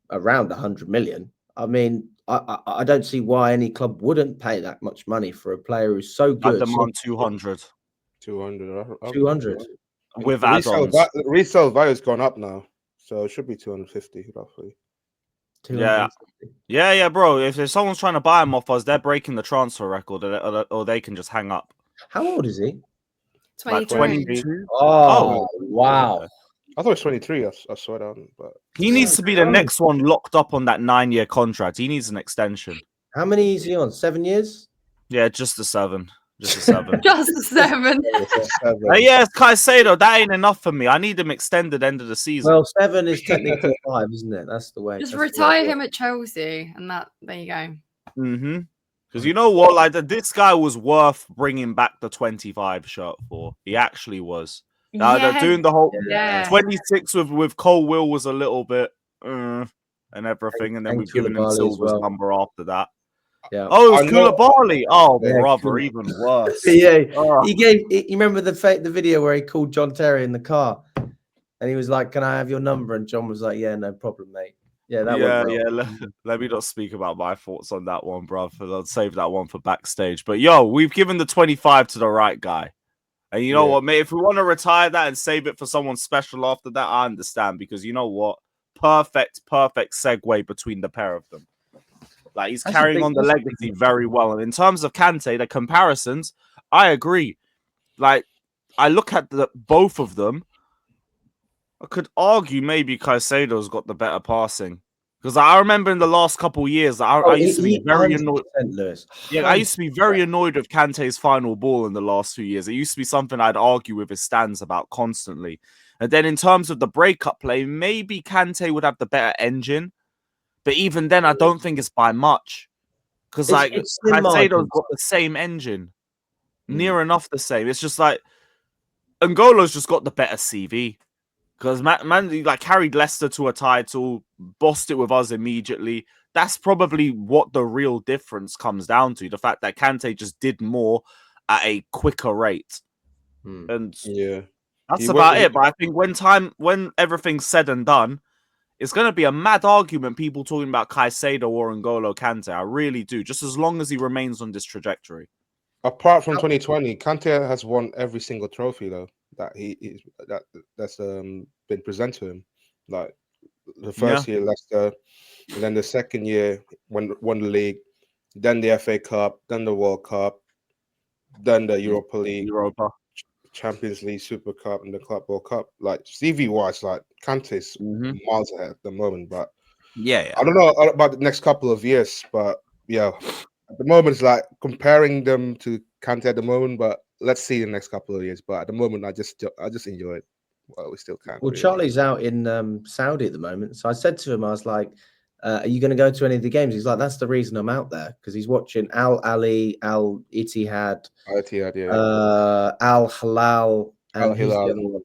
around 100 million. I mean, I don't see why any club wouldn't pay that much money for a player who's so good. I demand 200. 200 with add-ons. Resale value's gone up now, so it should be 250 roughly. Yeah, bro. If someone's trying to buy him off us, they're breaking the transfer record, or they can just hang up. How old is he? 22. Like 22. Oh, wow. I thought it was 23. I swear down, but he needs to be the next one locked up on that 9-year contract. He needs an extension. How many is he on? 7 years? Yeah, just a 7. Just a 7. Just a 7. Yeah, it's Caicedo. That ain't enough for me. I need him extended end of the season. Well, 7 is technically 5, isn't it? That's the way. Just retire him at Chelsea, and there you go. Because you know what? Like this guy was worth bringing back the 25 shirt for. He actually was. Doing the whole 26 with Cole Will was a little bit and everything, and then we've given him Silva's number after that. Yeah. Oh, it was Koulibaly. Oh, brother, even worse. He gave. You remember the video where he called John Terry in the car, and he was like, "Can I have your number?" And John was like, "Yeah, no problem, mate." Yeah, Let me not speak about my thoughts on that one, bro. I'll save that one for backstage. But yo, we've given the 25 to the right guy. And you know what, mate? If we want to retire that and save it for someone special after that, I understand. Because you know what? Perfect segue between the pair of them. Like, he's carrying on the legacy very well. And in terms of Kante, the comparisons, I agree. Like, I look at both of them. I could argue maybe Caicedo's got the better passing. Because I remember in the last couple of years, I used to be very annoyed. Yeah, I used to be very annoyed with Kante's final ball in the last few years. It used to be something I'd argue with his stands about constantly. And then in terms of the breakup play, maybe Kante would have the better engine. But even then, I don't think it's by much. Because Caicedo's got the same engine. Near enough the same. It's just like N'Golo's just got the better CV. Because man, like carried Leicester to a title, bossed it with us immediately. That's probably what the real difference comes down to. The fact that Kante just did more at a quicker rate. And Yeah, that's about it. But I think when everything's said and done, it's going to be a mad argument. People talking about Caicedo or N'Golo Kante. I really do. Just as long as he remains on this trajectory. Apart from 2020, Kante has won every single trophy though that's been presented to him. Like the first year Leicester, and then the second year won the league, then the FA Cup, then the World Cup, then the Europa League, Champions League, Super Cup, and the Club World Cup. Like CV wise, like Kante's miles ahead at the moment. But I don't know about the next couple of years. But yeah, at the moment it's like comparing them to Kante at the moment. But let's see the next couple of years. But at the moment, I just enjoy it. Well, we still can. Well, really. Charlie's out in Saudi at the moment, so I said to him, I was like, "Are you going to go to any of the games?" He's like, "That's the reason I'm out there, because he's watching Al Ali, Al Ittihad, Al Hilal, and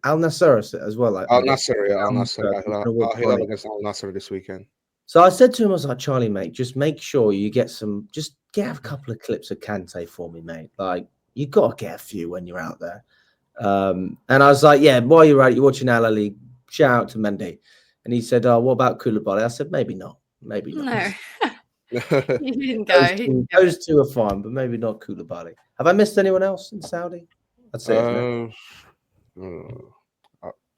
Al Nassr as well. Like, Al Nassr, Al Hilal against Al Nassr this weekend. So I said to him, I was like, "Charlie, mate, just make sure you get a couple of clips of Kante for me, mate. Like, you got to get a few when you're out there." And I was like, "Yeah, while you're out, you're watching Al Ali, shout out to Mendy." And he said, "Oh, what about Koulibaly?" I said, "Maybe not. Maybe not." No. He didn't go. Those two are fine, but maybe not Koulibaly. Have I missed anyone else in Saudi? That's it.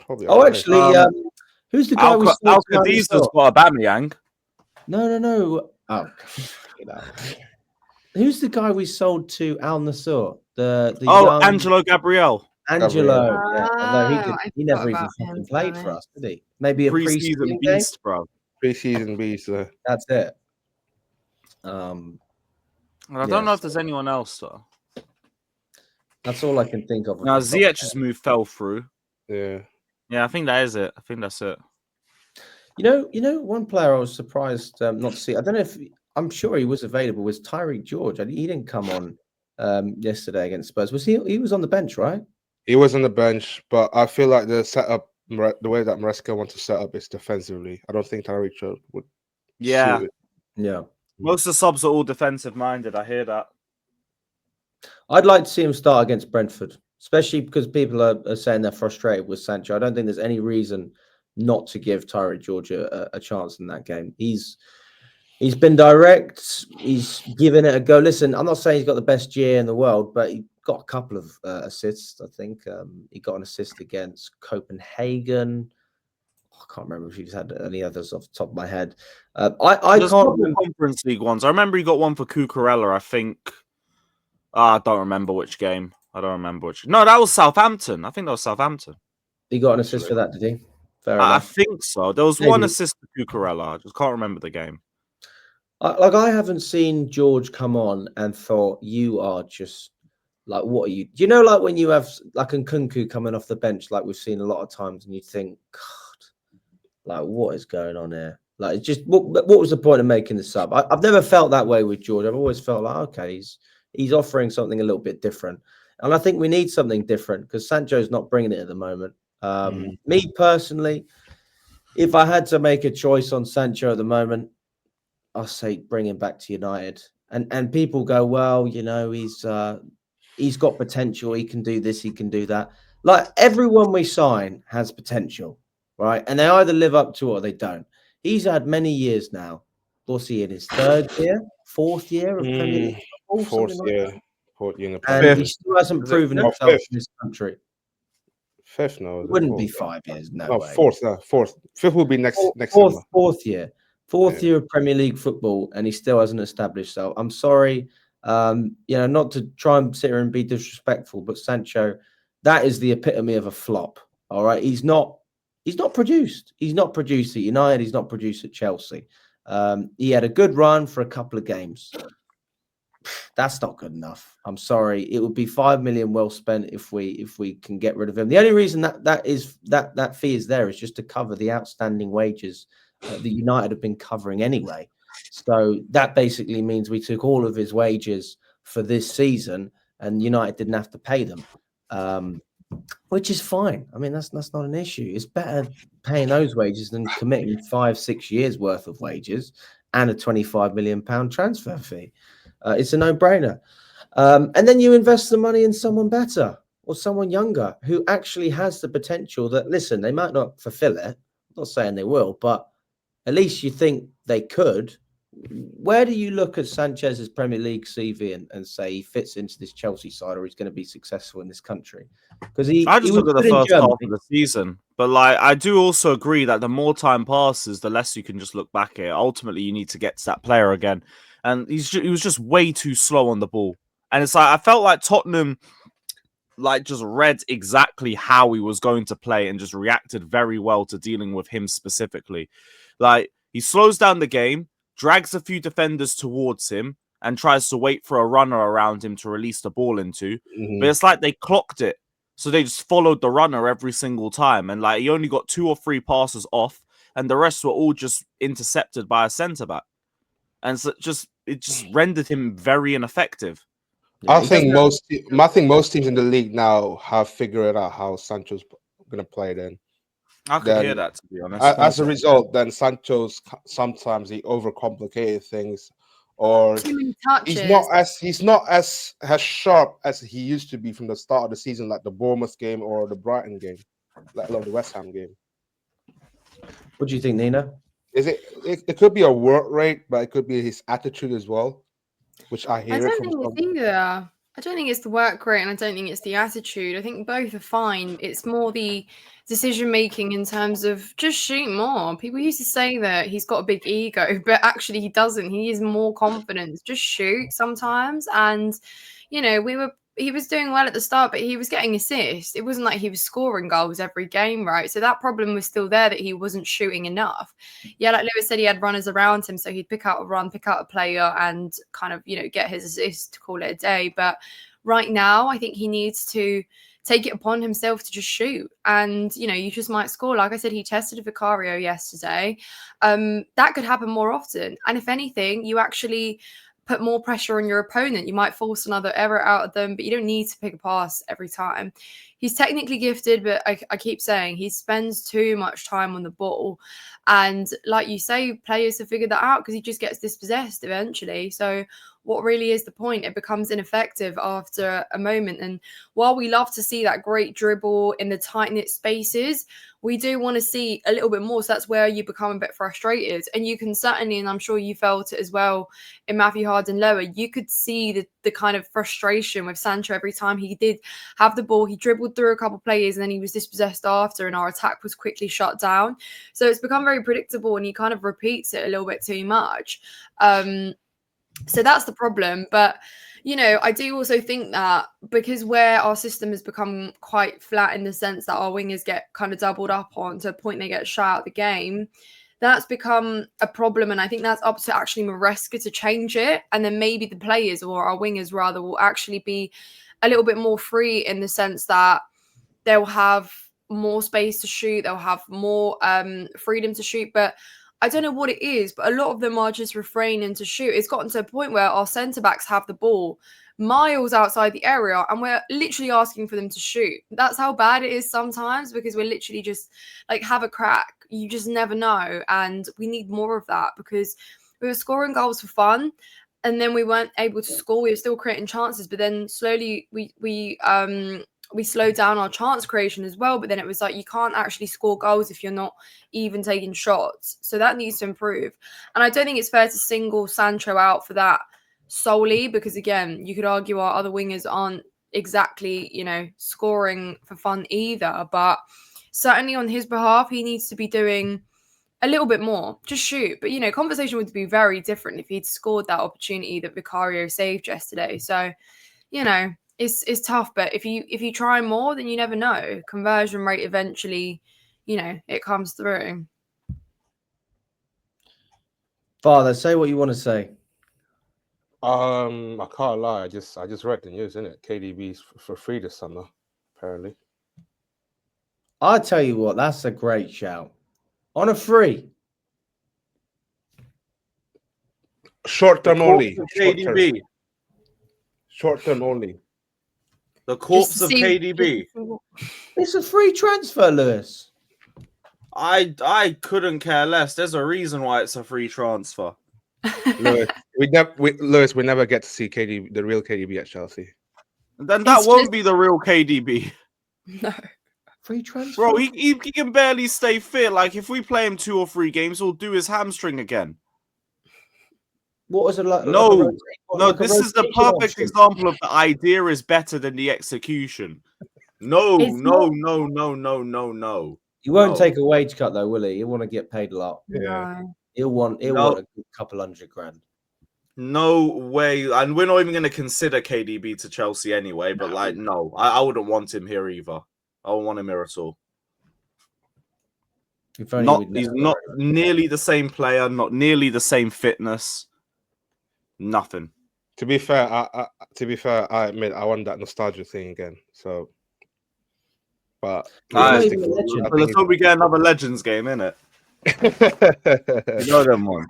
Probably. Oh, actually, who's the guy Al Khadiza's got Aubameyang. No. Oh, who's the guy we sold to Al Nassr? The young... Angelo Gabriel. Angelo. Yeah. Although he never even fucking played for us, did he? Maybe a preseason beast, bro. Preseason beast. That's it. I don't know if there's anyone else though. That's all I can think of. Now Ziyech's move fell through. Yeah, I think that is it. I think that's it. You know, one player I was surprised not to see. I don't know if I'm sure he was available. Was Tyreek George? He didn't come on yesterday against Spurs. Was he? He was on the bench, right? He was on the bench, but I feel like the setup, the way that Maresca wants to set up is defensively. I don't think Tyreek George would. Yeah. Most of the subs are all defensive minded. I hear that. I'd like to see him start against Brentford, especially because people are saying they're frustrated with Sancho. I don't think there's any reason not to give Tyreek George a chance in that game. He's been direct. He's given it a go. Listen, I'm not saying he's got the best year in the world, but he got a couple of assists. I think he got an assist against Copenhagen. I can't remember if he's had any others off the top of my head. I can't remember Conference League ones. I remember he got one for Cucurella, I think. I don't remember which game. No, that was Southampton. I think that was Southampton. He got an assist for that, did he? Fair I enough. think so. There was one assist for Cucurella. I just can't remember the game. I haven't seen George come on and thought, you are just like, what are you? Do you know, like when you have like Nkunku coming off the bench, like we've seen a lot of times, and you think, God, like what is going on here? Like, it's just what was the point of making the sub? I've never felt that way with George. I've always felt like, okay, he's offering something a little bit different, and I think we need something different because Sancho's not bringing it at the moment. Me personally, if I had to make a choice on Sancho at the moment, I'll say bring him back to United. And people go, well, you know, he's got potential. He can do this. He can do that. Like everyone we sign has potential, right? And they either live up to it or they don't. He's had many years now. What's he in his fourth year of Premier League football? Fourth year. And he still hasn't proven himself in this country. Fifth, no. It wouldn't be 5 years. No way. Fourth. Fifth will be next fourth year. Fourth year of Premier League football, and he still hasn't established. So I'm sorry, not to try and sit here and be disrespectful, but Sancho, that is the epitome of a flop. All right, he's not produced. He's not produced at United. He's not produced at Chelsea. He had a good run for a couple of games. That's not good enough. I'm sorry. It would be 5 million well spent if we can get rid of him. The only reason that fee is there is just to cover the outstanding wages that United have been covering anyway. So that basically means we took all of his wages for this season, and United didn't have to pay them, which is fine. I mean, that's not an issue. It's better paying those wages than committing 5-6 years worth of wages and a £25 million transfer fee. It's a no-brainer. And then you invest the money in someone better or someone younger who actually has the potential that, listen, they might not fulfill it. I'm not saying they will, but at least you think they could. Where do you look at Sanchez's Premier League CV and say he fits into this Chelsea side or he's going to be successful in this country? Because I just was look at the good in first half Germany. of the season, but like I do also agree that the more time passes, the less you can just look back at it. Ultimately, you need to get to that player again, and he was just way too slow on the ball. And it's like I felt like Tottenham like just read exactly how he was going to play and just reacted very well to dealing with him specifically. Like he slows down the game, drags a few defenders towards him, and tries to wait for a runner around him to release the ball into. But it's like they clocked it. So they just followed the runner every single time. And like he only got 2 or 3 passes off, and the rest were all just intercepted by a centre-back. And so it just rendered him very ineffective. I think most teams in the league now have figured out how Sancho's going to play. Then I could hear that, to be honest. As a result, then Sancho's sometimes he overcomplicated things, or too many touches. he's not as sharp as he used to be from the start of the season, like the Bournemouth game or the Brighton game, let alone the West Ham game. What do you think, Nina? It could be a work rate, but it could be his attitude as well, which I hear. I don't think it's either. I don't think it's the work rate and I don't think it's the attitude. I think both are fine. It's more the decision making in terms of just shoot more. People used to say that he's got a big ego, but actually he doesn't. He is more confident. Just shoot sometimes. And, you know, he was doing well at the start, but he was getting assists. It wasn't like he was scoring goals every game, right? So that problem was still there that he wasn't shooting enough. Yeah, like Lewis said, he had runners around him, so he'd pick out a run, pick out a player, and kind of, you know, get his assist to call it a day. But right now, I think he needs to take it upon himself to just shoot. And, you know, you just might score. Like I said, he tested Vicario yesterday. That could happen more often. And if anything, you actually put more pressure on your opponent. You might force another error out of them, but you don't need to pick a pass every time. He's technically gifted, but I keep saying he spends too much time on the ball. And like you say, players have figured that out because he just gets dispossessed eventually. So what really is the point? It becomes ineffective after a moment. And while we love to see that great dribble in the tight-knit spaces, we do want to see a little bit more. So that's where you become a bit frustrated. And you can certainly, and I'm sure you felt it as well in Matthew Harding-Lower, you could see the kind of frustration with Sancho every time he did have the ball. He dribbled through a couple of players and then he was dispossessed after, and our attack was quickly shut down. So it's become very predictable and he kind of repeats it a little bit too much. So that's the problem. But, you know, I do also think that because where our system has become quite flat in the sense that our wingers get kind of doubled up on to a point they get shot out of the game, that's become a problem. And I think that's up to actually Maresca to change it. And then maybe the players, or our wingers rather, will actually be a little bit more free in the sense that they'll have more space to shoot. They'll have more freedom to shoot. But I don't know what it is, but a lot of them are just refraining to shoot. It's gotten to a point where our centre-backs have the ball miles outside the area and we're literally asking for them to shoot. That's how bad it is sometimes, because we're literally just like, have a crack. You just never know. And we need more of that, because we were scoring goals for fun and then we weren't able to score. We were still creating chances, but then slowly we slowed down our chance creation as well. But then it was like, you can't actually score goals if you're not even taking shots. So that needs to improve. And I don't think it's fair to single Sancho out for that solely, because again, you could argue our other wingers aren't exactly, you know, scoring for fun either. But certainly on his behalf, he needs to be doing a little bit more. Just shoot. But, you know, conversation would be very different if he'd scored that opportunity that Vicario saved yesterday. So, you know, it's tough, but if you try more, then you never know. Conversion rate eventually, you know, it comes through. Fathur, say what you want to say. I can't lie. I just read the news, isn't it? KDB's for free this summer, apparently. I'll tell you what, that's a great shout. On a free. Short term only. KDB. Short term only. The corpse of KDB. It's a free transfer, Lewis. I couldn't care less. There's a reason why it's a free transfer. Lewis, we never get to see the real KDB at Chelsea. Then that It's won't just- be the real KDB. No. Free transfer. Bro, he can barely stay fit. Like, if we play him 2 or 3 games, he'll do his hamstring again. What was it like? No, like this is the perfect example of the idea is better than the execution. No. He won't No. take a wage cut though, will he? He'll want to get paid a lot. Yeah. No. He'll want a good couple $100,000. No way. And we're not even going to consider KDB to Chelsea anyway. But no, I wouldn't want him here either. I don't want him here at all. He's not nearly the same player, not nearly the same fitness. Nothing. To be fair, I admit I want that nostalgia thing again. So, but Let's hope we get another Legends game, innit? You know them one.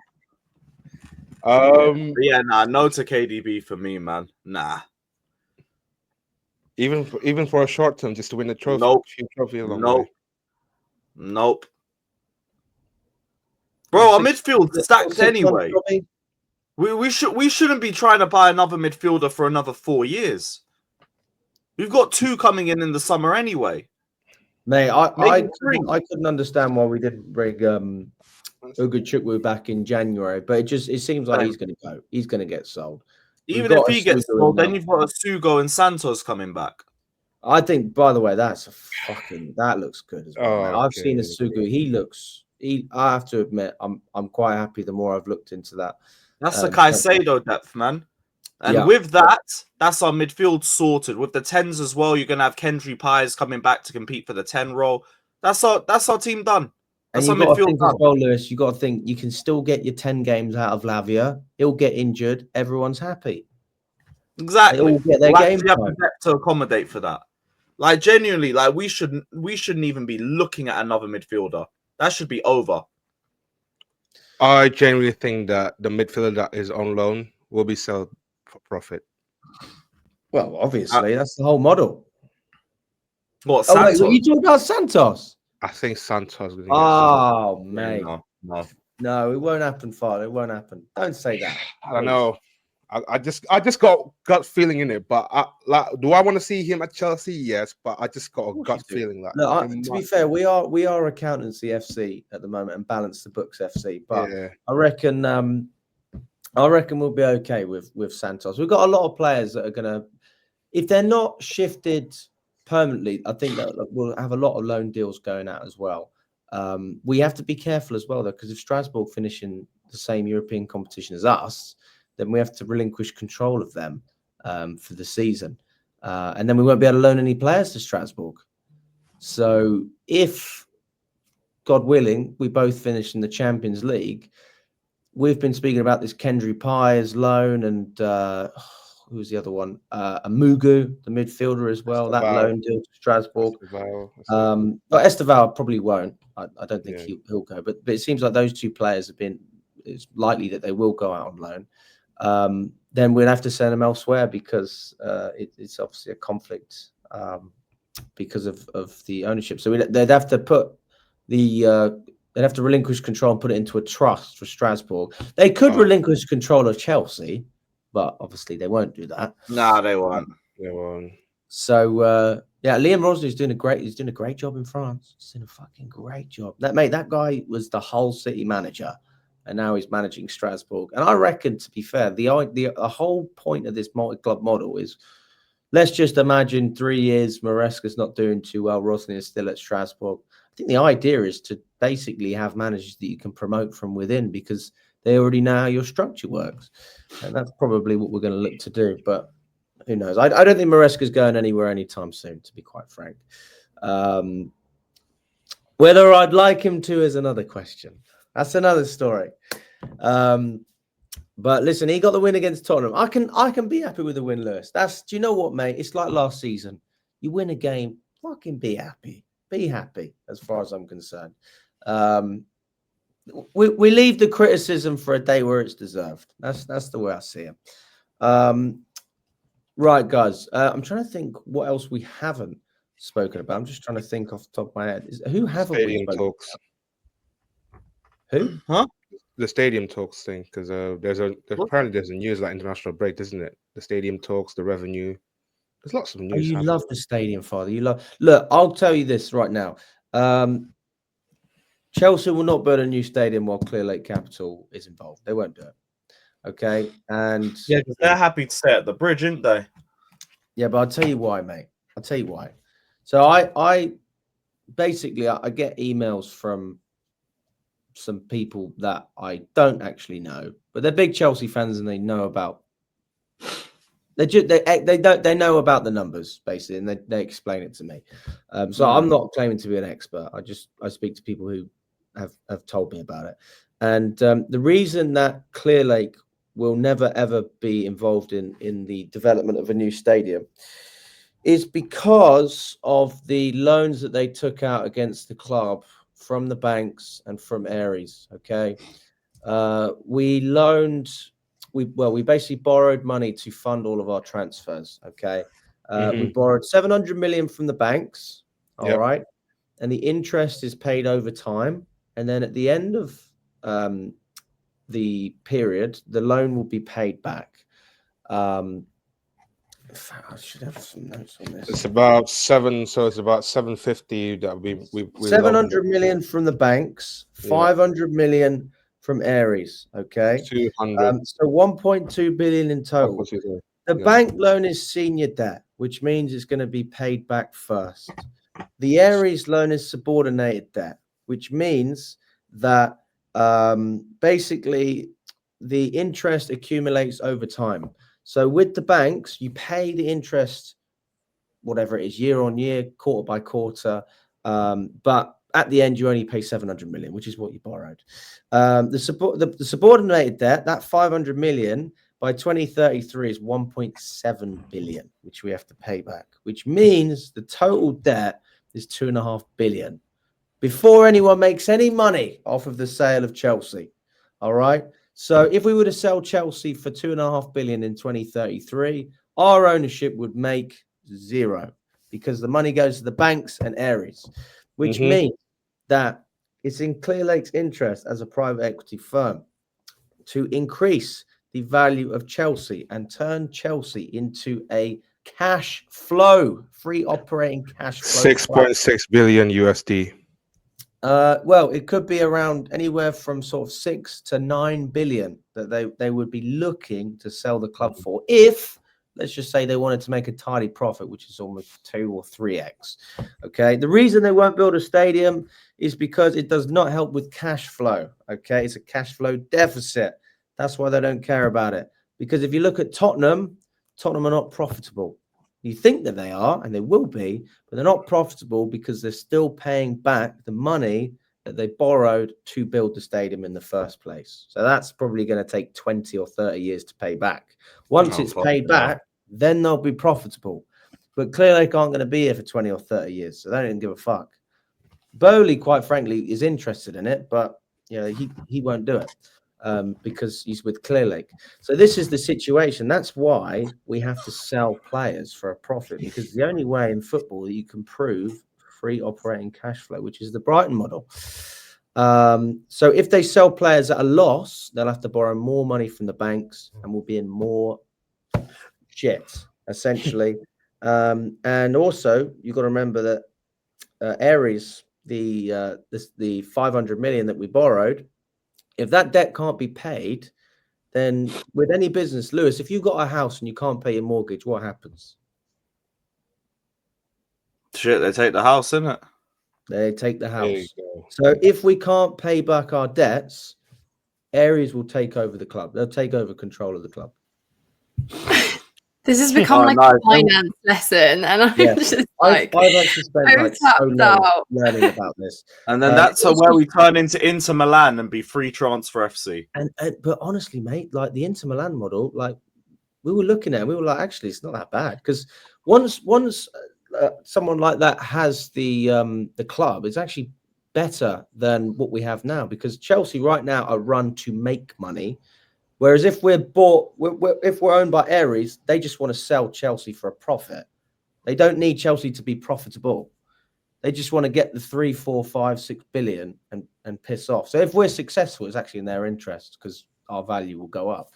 No to KDB for me, man. Nah. Even for a short term, just to win the trophy. Nope. Bro, our midfield's stacked anyway. We shouldn't be trying to buy another midfielder for another 4 years. We've got 2 coming in the summer anyway. Mate, I couldn't understand why we didn't bring Ugochukwu back in January, but it seems like he's going to go. He's going to get sold. Even if he gets sold, then you've got a Sugo and Santos coming back. I think, by the way, that looks good as well. I've seen a Sugo. I have to admit, I'm quite happy the more I've looked into that. That's the Caicedo depth, man. And with that, that's our midfield sorted. With the 10s as well, you're going to have Kendry Pies coming back to compete for the 10 role. That's our team done. That's our midfield done. As well, Lewis, you got to think you can still get your 10 games out of Lavia. He'll get injured. Everyone's happy. Exactly. They all get their game time. Have to accommodate for that. Like, genuinely, like we shouldn't even be looking at another midfielder. That should be over. I genuinely think that the midfielder that is on loan will be sold for profit. Well, obviously, that's the whole model. What, Santos? Wait, you talking about Santos? I think Santos. Mate. No, it won't happen, Father. It won't happen. Don't say that. I don't know. I just got gut feeling in it, but do I want to see him at Chelsea? Yes, but I just got a gut feeling that. No, to be fair, we are accountancy FC at the moment and balance the books FC, but I reckon we'll be okay with Santos. We've got a lot of players that are gonna, if they're not shifted permanently, I think that we'll have a lot of loan deals going out as well. We have to be careful as well though, because if Strasbourg finish in the same European competition as us, then we have to relinquish control of them for the season. And then we won't be able to loan any players to Strasbourg. So if, God willing, we both finish in the Champions League, we've been speaking about this Kendry Pies loan and who was the other one? Amugu, the midfielder as well, that loan deal to Strasbourg. But Esteval probably won't. I don't think he'll go. But it seems like those 2 players it's likely that they will go out on loan. Then we'll have to send them elsewhere because it's obviously a conflict because of the ownership. So they'd have to put they'd have to relinquish control and put it into a trust for Strasbourg. They could relinquish control of Chelsea, but obviously they won't do that. No, they won't. They won't. So Liam Rosner's doing a great job in France. He's doing a fucking great job. That guy was the Hull City manager. And now he's managing Strasbourg. And I reckon, to be fair, the whole point of this multi-club model is, let's just imagine 3 years, Maresca's not doing too well, Rosner is still at Strasbourg. I think the idea is to basically have managers that you can promote from within because they already know how your structure works. And that's probably what we're going to look to do. But who knows? I don't think Maresca's going anywhere anytime soon, to be quite frank. Whether I'd like him to is another question. That's another story. But listen, he got the win against Tottenham. I can be happy with the win, Lewis. Do you know what, mate? It's like last season. You win a game, fucking be happy. Be happy, as far as I'm concerned. We leave the criticism for a day where it's deserved. That's the way I see it. Right, guys. I'm trying to think what else we haven't spoken about. I'm just trying to think off the top of my head. Who haven't we spoken about? Who? Huh? the stadium talks thing, because apparently there's a news like international break, isn't it? The stadium talks, the revenue. There's lots of news. Oh, you happening. love the stadium, Father. You love. Look, I'll tell you this right now. Chelsea will not build a new stadium while Clear Lake Capital is involved. They won't do it. Okay, and Yeah, because they're happy to stay at the bridge, aren't they? yeah, but I'll tell you why, mate. I'll tell you why. So I basically I get emails from some people that I don't actually know, but they're big Chelsea fans and they know about. They know about the numbers basically, and they explain it to me. So I'm not claiming to be an expert. I speak to people who have told me about it, and the reason that Clear Lake will never ever be involved in the development of a new stadium is because of the loans that they took out against the club from the banks and from Aries. Okay, we basically borrowed money to fund all of our transfers. Okay, we borrowed 700 million from the banks. All right, and the interest is paid over time, and then at the end of the period, the loan will be paid back. I should have some notes on this. It's about 750 that we 700 million from the banks, 500 million from Aries. Okay, 200. so 1.2 billion in total. The bank loan is senior debt, which means it's going to be paid back first. The Aries loan is subordinated debt, which means that basically the interest accumulates over time. So with the banks, you pay the interest, whatever it is, year on year, quarter by quarter. But at the end, you only pay 700 million, which is what you borrowed. The subordinated debt, that 500 million by 2033 is 1.7 billion, which we have to pay back, which means the total debt is 2.5 billion before anyone makes any money off of the sale of Chelsea. All right. So if we were to sell Chelsea for 2.5 billion in 2033, our ownership would make zero because the money goes to the banks and Aries, which means that it's in Clear Lake's interest as a private equity firm to increase the value of Chelsea and turn Chelsea into a cash flow, free operating cash flow. 6.6 billion USD. Well, it could be around anywhere from sort of 6 to 9 billion that they would be looking to sell the club for if, let's just say, they wanted to make a tidy profit, which is almost 2 or 3x. Okay. The reason they won't build a stadium is because it does not help with cash flow. Okay. It's a cash flow deficit. That's why they don't care about it. Because if you look at Tottenham are not profitable. You think that they are, and they will be, but they're not profitable because they're still paying back the money that they borrowed to build the stadium in the first place. So that's probably going to take 20 or 30 years to pay back. Once it's paid back, then they'll be profitable. But Clear Lake aren't going to be here for 20 or 30 years, so they don't give a fuck. Bowley, quite frankly, is interested in it, but he won't do it. Because he's with Clear Lake. So this is the situation. That's why we have to sell players for a profit, because the only way in football that you can prove free operating cash flow, which is the Brighton model. So if they sell players at a loss, they'll have to borrow more money from the banks and will be in more shit, essentially. And also, you've got to remember that Aries, the 500 million that we borrowed, if that debt can't be paid, then with any business, Lewis, if you've got a house and you can't pay your mortgage, what happens? Shit, they take the house, innit? They take the house. So if we can't pay back our debts, Aries will take over the club. They'll take over control of the club. This has become a finance lesson, and I'm just like, I've actually spent so long learning about this. And then that's where we turn into Inter Milan and be free transfer FC. But honestly, mate, like the Inter Milan model, like we were looking at, we were like, actually, it's not that bad, because once someone like that has the club, it's actually better than what we have now, because Chelsea right now are run to make money. Whereas if we're owned by Aries, they just want to sell Chelsea for a profit. They don't need Chelsea to be profitable. They just want to get the 3, 4, 5, 6 billion and piss off. So if we're successful, it's actually in their interest because our value will go up.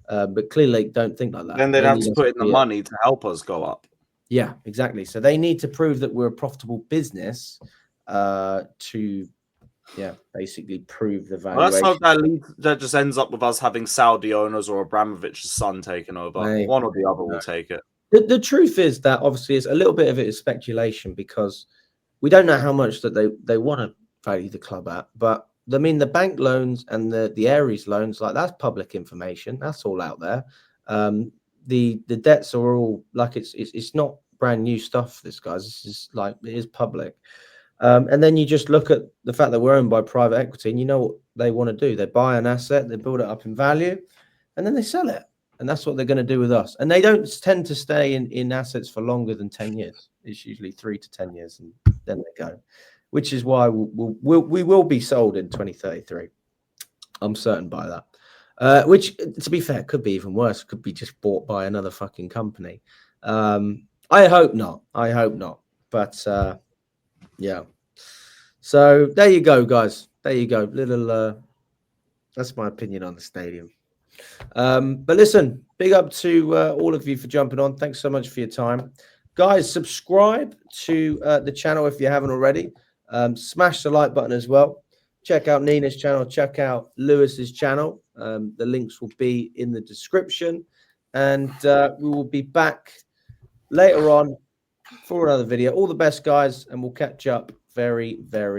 But clearly, don't think like that. Then they'd have to put in the money to help us go up. Yeah, exactly. So they need to prove that we're a profitable business to basically prove the valuation. Well, let's hope that just ends up with us having Saudi owners or Abramovich's son taking over. One or the other will take it. The truth is that obviously it's a little bit of it is speculation because we don't know how much that they want to value the club at. But I mean, the bank loans and the Aries loans, like that's public information. That's all out there. The debts are all like it's not brand new stuff. This guys, this is like it is public. And then you just look at the fact that we're owned by private equity, and you know what they want to do. They buy an asset, they build it up in value, and then they sell it. And that's what they're going to do with us. And they don't tend to stay in assets for longer than 10 years. It's usually 3 to 10 years, and then they go, which is why we will be sold in 2033. I'm certain by that. Which, to be fair, could be even worse. Could be just bought by another fucking company. I hope not. I hope not. But yeah. So there you go, guys. There you go. That's my opinion on the stadium. But listen, big up to all of you for jumping on. Thanks so much for your time. Guys, subscribe to the channel if you haven't already. Smash the like button as well. Check out Nina's channel. Check out Lewis's channel. The links will be in the description. And we will be back later on for another video. All the best, guys, and we'll catch up very, very